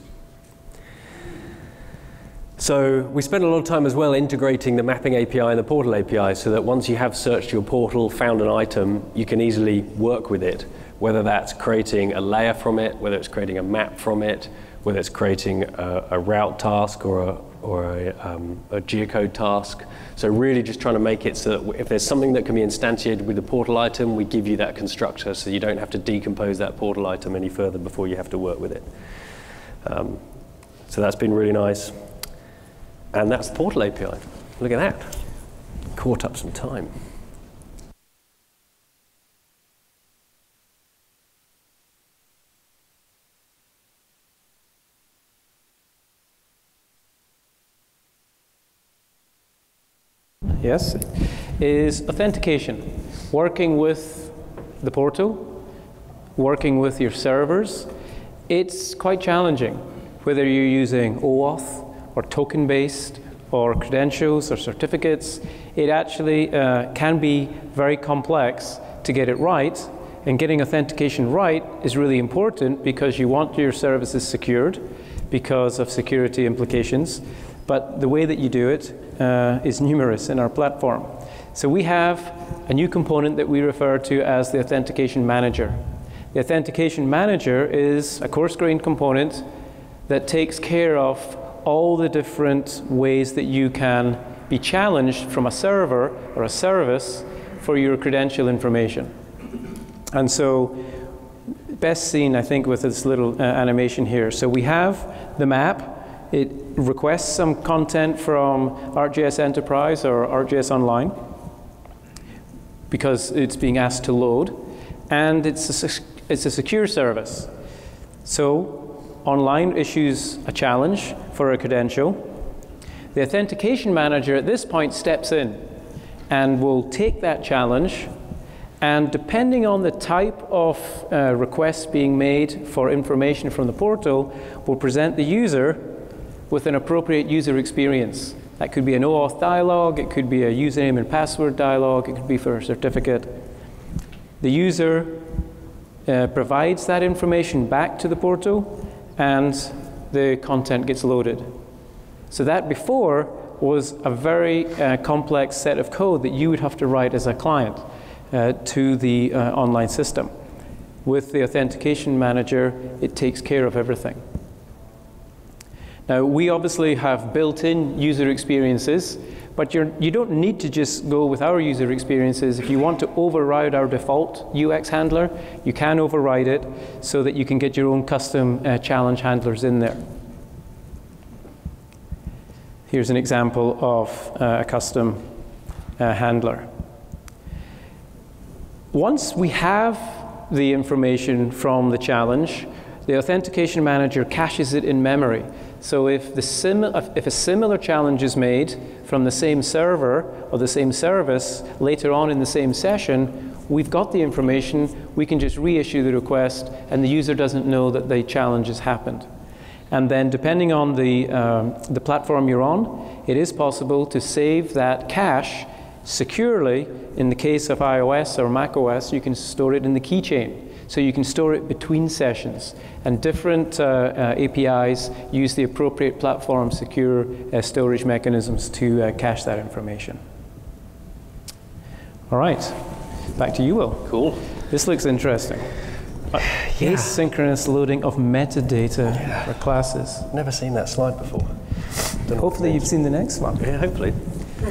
So we spent a lot of time as well integrating the mapping API and the portal API so that once you have searched your portal, found an item, you can easily work with it, whether that's creating a layer from it, whether it's creating a map from it, whether it's creating a route task or a geocode task. So really just trying to make it so that if there's something that can be instantiated with the portal item, we give you that constructor so you don't have to decompose that portal item any further before you have to work with it. So that's been really nice. And that's the portal API. Look at that. Caught up some time. Yes, is authentication. Working with the portal, working with your servers. It's quite challenging, whether you're using OAuth or token-based or credentials or certificates. It actually can be very complex to get it right, and getting authentication right is really important because you want your services secured because of security implications. But the way that you do it is numerous in our platform. So we have a new component that we refer to as the Authentication Manager. The Authentication Manager is a coarse-grained component that takes care of all the different ways that you can be challenged from a server or a service for your credential information. And so, best seen, I think, with this little animation here. So we have the map. It requests some content from ArcGIS Enterprise or ArcGIS Online because it's being asked to load, and it's a secure service. So Online issues a challenge for a credential. The Authentication Manager at this point steps in and will take that challenge, and depending on the type of request being made for information from the portal, will present the user with an appropriate user experience. That could be an OAuth dialog, it could be a username and password dialog, it could be for a certificate. The user provides that information back to the portal, and the content gets loaded. So that before was a very complex set of code that you would have to write as a client to the online system. With the Authentication Manager, it takes care of everything. Now, we obviously have built-in user experiences, but you don't need to just go with our user experiences. If you want to override our default UX handler, you can override it so that you can get your own custom challenge handlers in there. Here's an example of a custom handler. Once we have the information from the challenge, the Authentication Manager caches it in memory. So if a similar challenge is made from the same server or the same service later on in the same session, we've got the information, we can just reissue the request, and the user doesn't know that the challenge has happened. And then depending on the platform you're on, it is possible to save that cache securely. In the case of iOS or macOS, you can store it in the keychain. So you can store it between sessions, and different APIs use the appropriate platform secure storage mechanisms to cache that information. All right, back to you, Will. Cool. This looks interesting. Yeah. Asynchronous loading of metadata for classes. Never seen that slide before. Hopefully you've seen the next one. Yeah, hopefully.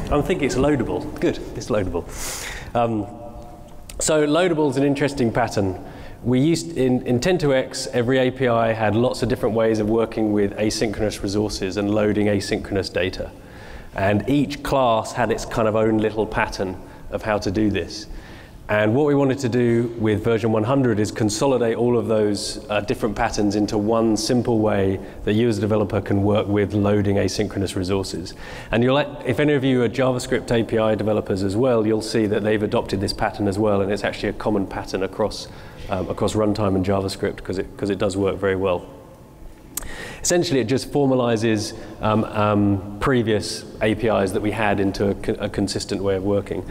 I think it's loadable. Good, it's loadable. So loadable is an interesting pattern. We used, in 10.2x, every API had lots of different ways of working with asynchronous resources and loading asynchronous data. And each class had its kind of own little pattern of how to do this. And what we wanted to do with version 100 is consolidate all of those different patterns into one simple way that you as a developer can work with loading asynchronous resources. And if any of you are JavaScript API developers as well, you'll see that they've adopted this pattern as well, and it's actually a common pattern across runtime and JavaScript because it does work very well. Essentially, it just formalizes previous APIs that we had into a consistent way of working.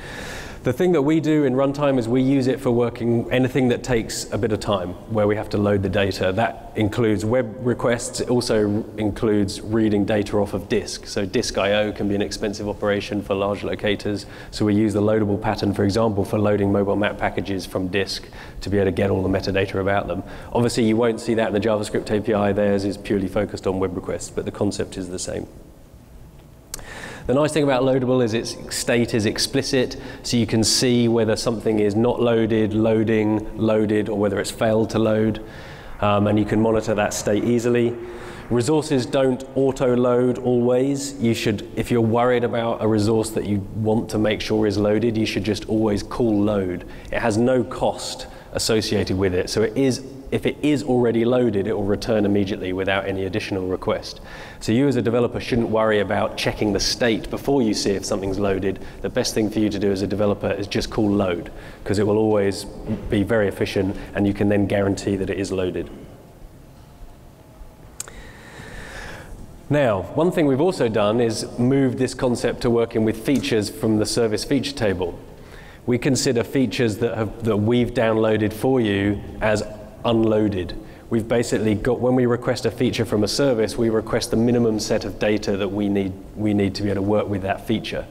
The thing that we do in Runtime is we use it for working anything that takes a bit of time, where we have to load the data. That includes web requests. It also includes reading data off of disk. So disk I/O can be an expensive operation for large locators. So we use the loadable pattern, for example, for loading mobile map packages from disk to be able to get all the metadata about them. Obviously, you won't see that in the JavaScript API. Theirs is purely focused on web requests, but the concept is the same. The nice thing about Loadable is its state is explicit, so you can see whether something is not loaded, loading, loaded, or whether it's failed to load, and you can monitor that state easily. Resources don't auto-load always. You should, if you're worried about a resource that you want to make sure is loaded, you should just always call load. It has no cost associated with it, so if it is already loaded, it will return immediately without any additional request. So you as a developer shouldn't worry about checking the state before you see if something's loaded. The best thing for you to do as a developer is just call load, because it will always be very efficient, and you can then guarantee that it is loaded. Now, one thing we've also done is move this concept to working with features from the service feature table. We consider features that we've downloaded for you as unloaded. We've basically got, when we request a feature from a service, we request the minimum set of data that we need to be able to work with that feature.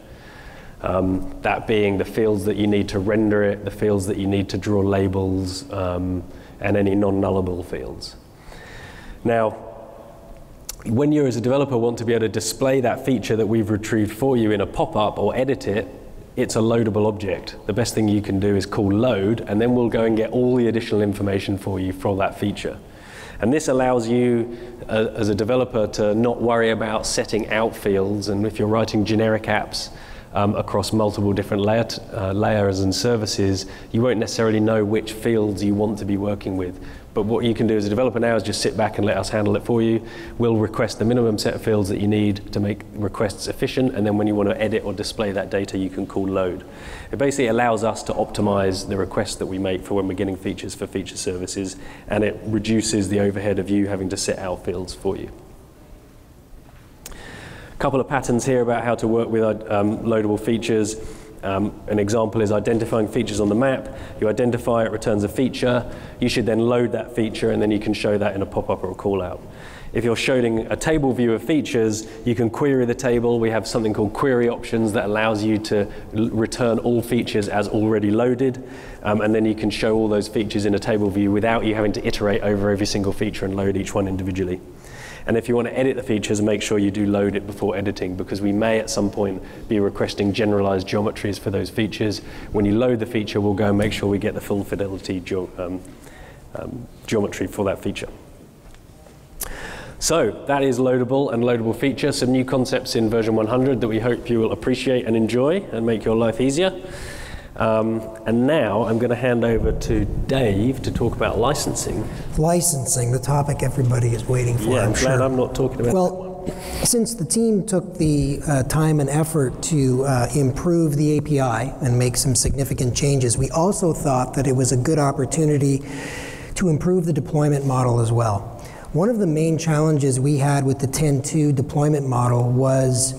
That being the fields that you need to render it, the fields that you need to draw labels, and any non-nullable fields. Now, when you as a developer want to be able to display that feature that we've retrieved for you in a pop-up or edit it, it's a loadable object. The best thing you can do is call load, and then we'll go and get all the additional information for you for that feature. And this allows you, as a developer, to not worry about setting out fields. And if you're writing generic apps across multiple different layers and services, you won't necessarily know which fields you want to be working with. But what you can do as a developer now is just sit back and let us handle it for you. We'll request the minimum set of fields that you need to make requests efficient, and then when you want to edit or display that data, you can call load. It basically allows us to optimize the requests that we make for when we're getting features for feature services, and it reduces the overhead of you having to set out fields for you. A couple of patterns here about how to work with loadable features. An example is identifying features on the map. You identify it, returns a feature. You should then load that feature, and then you can show that in a pop-up or a call-out. If you're showing a table view of features, you can query the table. We have something called query options that allows you to return all features as already loaded, and then you can show all those features in a table view without you having to iterate over every single feature and load each one individually. And if you want to edit the features, make sure you do load it before editing, because we may at some point be requesting generalized geometries for those features. When you load the feature, we'll go and make sure we get the full fidelity geometry for that feature. So that is loadable and loadable feature, some new concepts in version 100 that we hope you will appreciate and enjoy and make your life easier. And now I'm going to hand over to Dave to talk about licensing. Licensing, the topic everybody is waiting for, yeah, I'm sure. I'm not talking about Well, since the team took the time and effort to improve the API and make some significant changes, we also thought that it was a good opportunity to improve the deployment model as well. One of the main challenges we had with the 10.2 deployment model was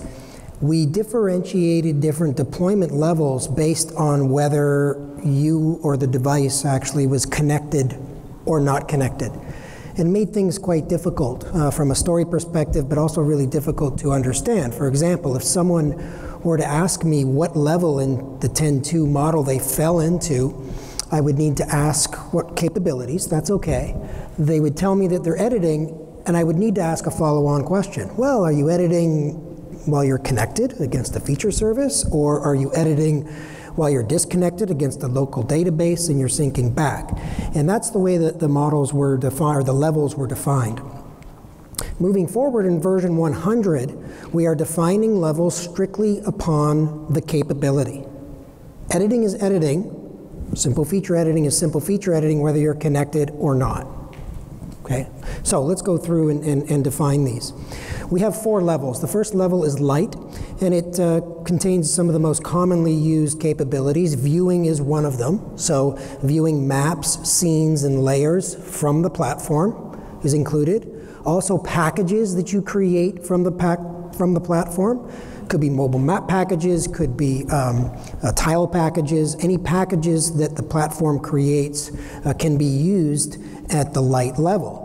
we differentiated different deployment levels based on whether you or the device actually was connected or not connected. It made things quite difficult from a story perspective, but also really difficult to understand. For example, if someone were to ask me what level in the 10.2 model they fell into, I would need to ask what capabilities. That's okay. They would tell me that they're editing, and I would need to ask a follow-on question. Well, are you editing while you're connected against the feature service, or are you editing while you're disconnected against the local database and you're syncing back? And that's the way that the models were defined, or the levels were defined. Moving forward in version 100, we are defining levels strictly upon the capability. Editing is editing. Simple feature editing is simple feature editing, whether you're connected or not. Okay, so let's go through and define these. We have 4 levels. The first level is light, and it contains some of the most commonly used capabilities. Viewing is one of them. So viewing maps, scenes, and layers from the platform is included. Also packages that you create from the platform. Could be mobile map packages, could be tile packages. Any packages that the platform creates can be used at the light level.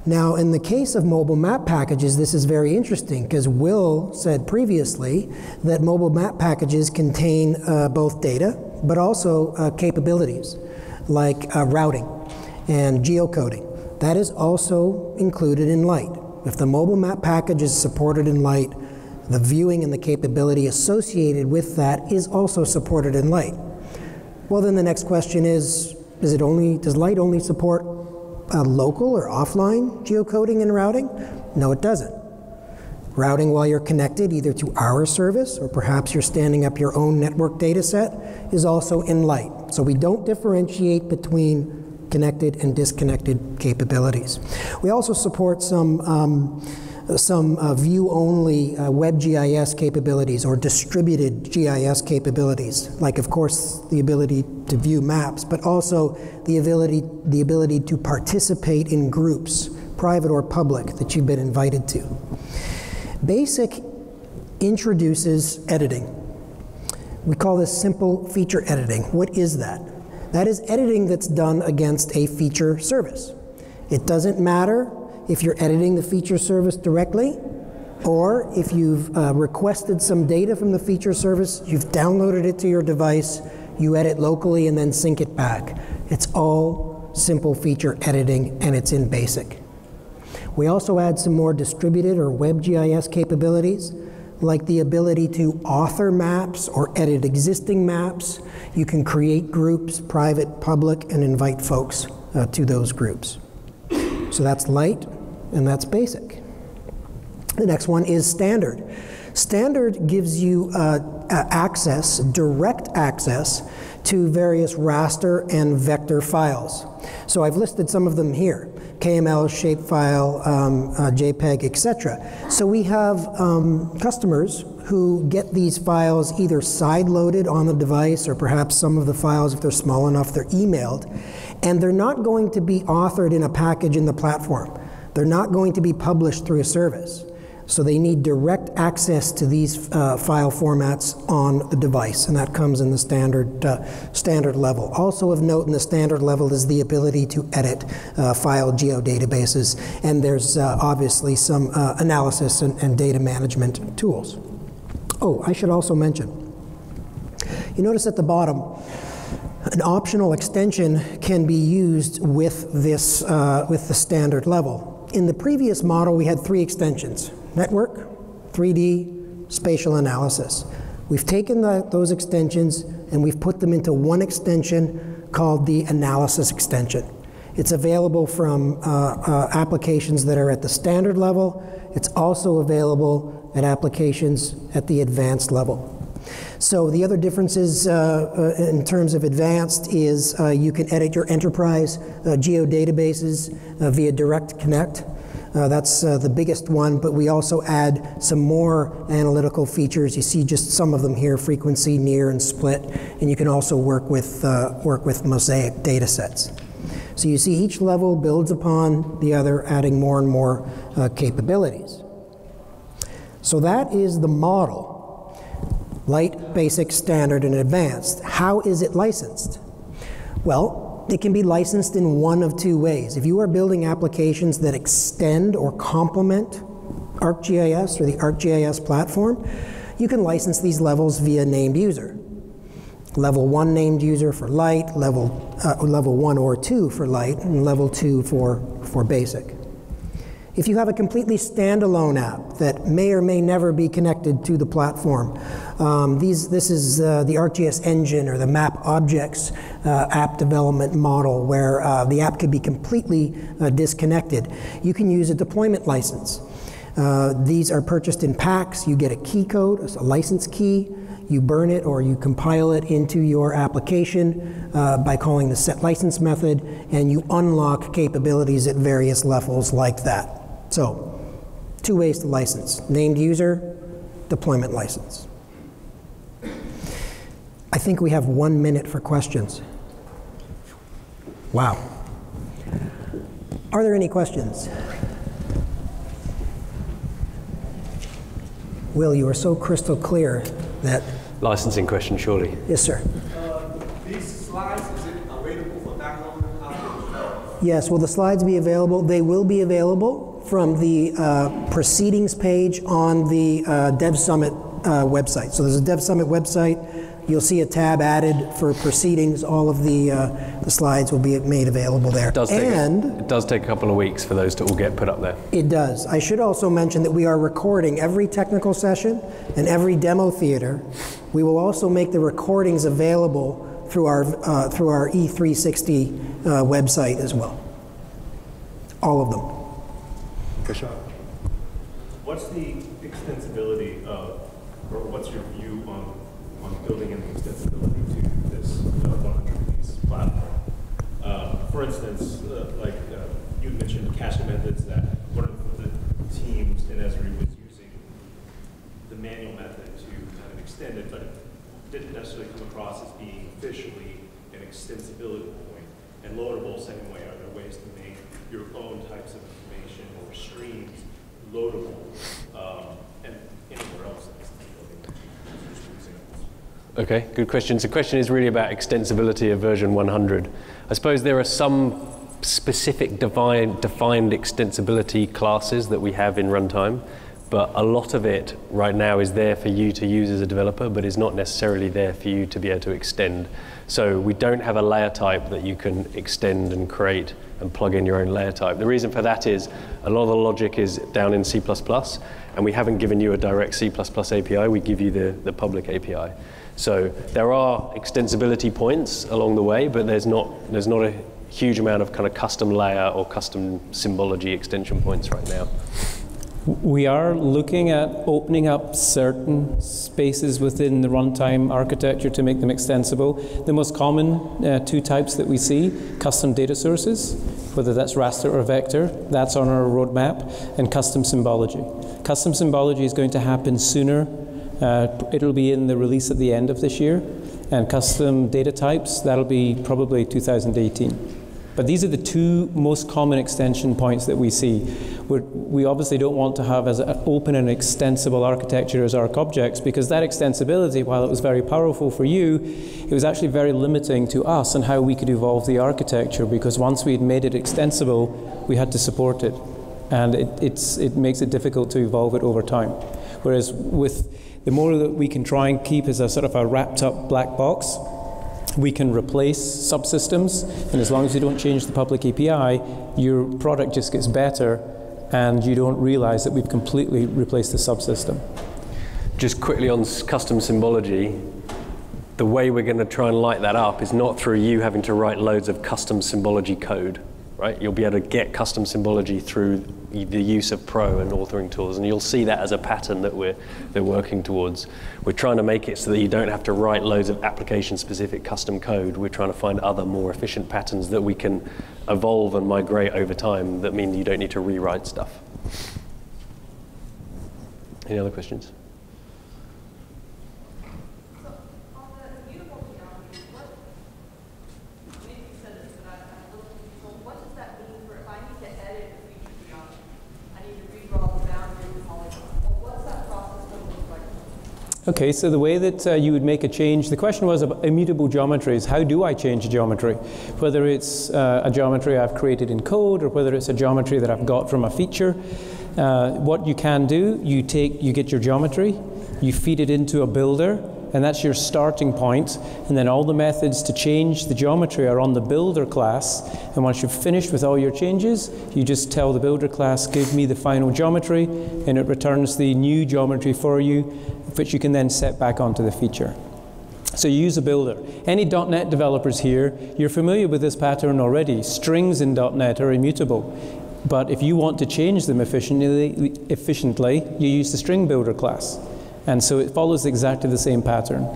Now, in the case of mobile map packages, this is very interesting because Will said previously that mobile map packages contain both data, but also capabilities like routing and geocoding. That is also included in Light. If the mobile map package is supported in Light, the viewing and the capability associated with that is also supported in Light. Well, then the next question is does Light only support local or offline geocoding and routing? No, it doesn't. Routing while you're connected either to our service or perhaps you're standing up your own network data set is also in Light. So we don't differentiate between connected and disconnected capabilities. We also support some view-only WebGIS capabilities or distributed GIS capabilities, like of course the ability to view maps, but also the ability to participate in groups, private or public, that you've been invited to. BASIC introduces editing. We call this simple feature editing. What is that? That is editing that's done against a feature service. It doesn't matter if you're editing the feature service directly, or if you've requested some data from the feature service, you've downloaded it to your device, you edit locally and then sync it back. It's all simple feature editing, and it's in BASIC. We also add some more distributed or WebGIS capabilities, like the ability to author maps or edit existing maps. You can create groups, private, public, and invite folks to those groups. So that's Light, and that's BASIC. The next one is Standard. Standard gives you access, direct access, to various raster and vector files. So I've listed some of them here: KML, shapefile, JPEG, etc. So we have customers who get these files either side-loaded on the device, or perhaps some of the files, if they're small enough, they're emailed. And they're not going to be authored in a package in the platform. They're not going to be published through a service. So they need direct access to these file formats on the device, and that comes in the standard level. Also of note in the standard level is the ability to edit file geodatabases, and there's obviously some analysis and data management tools. Oh, I should also mention, you notice at the bottom, an optional extension can be used with this, with the standard level. In the previous model, we had 3 extensions: network, 3D, spatial analysis. We've taken those extensions and we've put them into one extension called the analysis extension. It's available from applications that are at the standard level. It's also available at applications at the advanced level. So the other differences in terms of advanced is you can edit your enterprise geodatabases via Direct Connect. That's the biggest one, but we also add some more analytical features. You see just some of them here: frequency, near, and split. And you can also work with mosaic data sets. So you see each level builds upon the other, adding more and more capabilities. So that is the model: Light, Basic, Standard, and Advanced. How is it licensed? Well, it can be licensed in one of 2 ways. If you are building applications that extend or complement ArcGIS or the ArcGIS platform, you can license these levels via named user. Level 1 named user for Light, level 1 or 2 for Light, and level 2 for Basic. If you have a completely standalone app that may or may never be connected to the platform, this is the ArcGIS engine or the map objects app development model, where the app could be completely disconnected. You can use a deployment license. These are purchased in packs. You get a key code, a license key. You burn it or you compile it into your application by calling the set license method, and you unlock capabilities at various levels like that. So, 2 ways to license: named user, deployment license. I think we have 1 minute for questions. Wow. Are there any questions? Will, you are so crystal clear that... Licensing question, surely. Yes, sir. These slides, is it available for download? Yes, will the slides be available? They will be available from the proceedings page on the Dev Summit website. So there's a Dev Summit website. You'll see a tab added for proceedings. All of the slides will be made available there. It does take a couple of weeks for those to all get put up there. It does. I should also mention that we are recording every technical session and every demo theater. We will also make the recordings available through our E360 website as well. All of them. For sure. What's the extensibility of, or what's your view on building in the extensibility to this 100-piece platform? For instance, like you mentioned caching methods, that one of the teams in Esri was using the manual method to kind of extend it, but it didn't necessarily come across as being officially an extensibility point. And Loadable, same way, are there ways to make your own types of information or streams loadable and anywhere else in extensibility? Okay, good question. So the question is really about extensibility of version 100. I suppose there are some specific defined extensibility classes that we have in Runtime, but a lot of it right now is there for you to use as a developer, but is not necessarily there for you to be able to extend. So we don't have a layer type that you can extend and create and plug in your own layer type. The reason for that is a lot of the logic is down in C++, and we haven't given you a direct C++ API, we give you the public API. So there are extensibility points along the way, but there's not a huge amount of kind of custom layer or custom symbology extension points right now. We are looking at opening up certain spaces within the runtime architecture to make them extensible. The most common two types that we see, custom data sources, whether that's raster or vector, that's on our roadmap, and custom symbology. Custom symbology is going to happen sooner. It'll be in the release at the end of this year, and custom data types, that'll be probably 2018. But these are the two most common extension points that we see. We obviously don't want to have as an open and extensible architecture as ArcObjects, because that extensibility, while it was very powerful for you, it was actually very limiting to us and how we could evolve the architecture, because once we had made it extensible, we had to support it. And it makes it difficult to evolve it over time. Whereas with the more that we can try and keep as a sort of a wrapped up black box, we can replace subsystems, and as long as you don't change the public API, your product just gets better, and you don't realize that we've completely replaced the subsystem. Just quickly on custom symbology, the way we're going to try and light that up is not through you having to write loads of custom symbology code, right? You'll be able to get custom symbology through the use of Pro and authoring tools, and you'll see that as a pattern that we're working towards. We're trying to make it so that you don't have to write loads of application-specific custom code. We're trying to find other more efficient patterns that we can evolve and migrate over time that mean you don't need to rewrite stuff. Any other questions? Okay, so the way that you would make a change, the question was about immutable geometries. How do I change a geometry? Whether it's a geometry I've created in code, or whether it's a geometry that I've got from a feature. What you can do, you get your geometry, you feed it into a builder, and that's your starting point, and then all the methods to change the geometry are on the builder class, and once you've finished with all your changes, you just tell the builder class, give me the final geometry, and it returns the new geometry for you, which you can then set back onto the feature. So you use a builder. Any .NET developers here, you're familiar with this pattern already. Strings in .NET are immutable. But if you want to change them efficiently, you use the string builder class. And so it follows exactly the same pattern.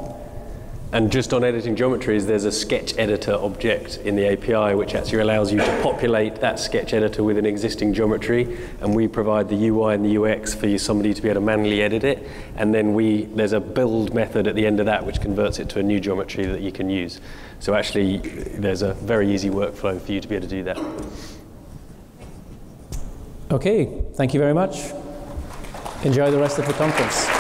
And just on editing geometries, there's a sketch editor object in the API which actually allows you to populate that sketch editor with an existing geometry, and we provide the UI and the UX for somebody to be able to manually edit it, and then there's a build method at the end of that which converts it to a new geometry that you can use. So actually there's a very easy workflow for you to be able to do that. Okay, thank you very much. Enjoy the rest of the conference.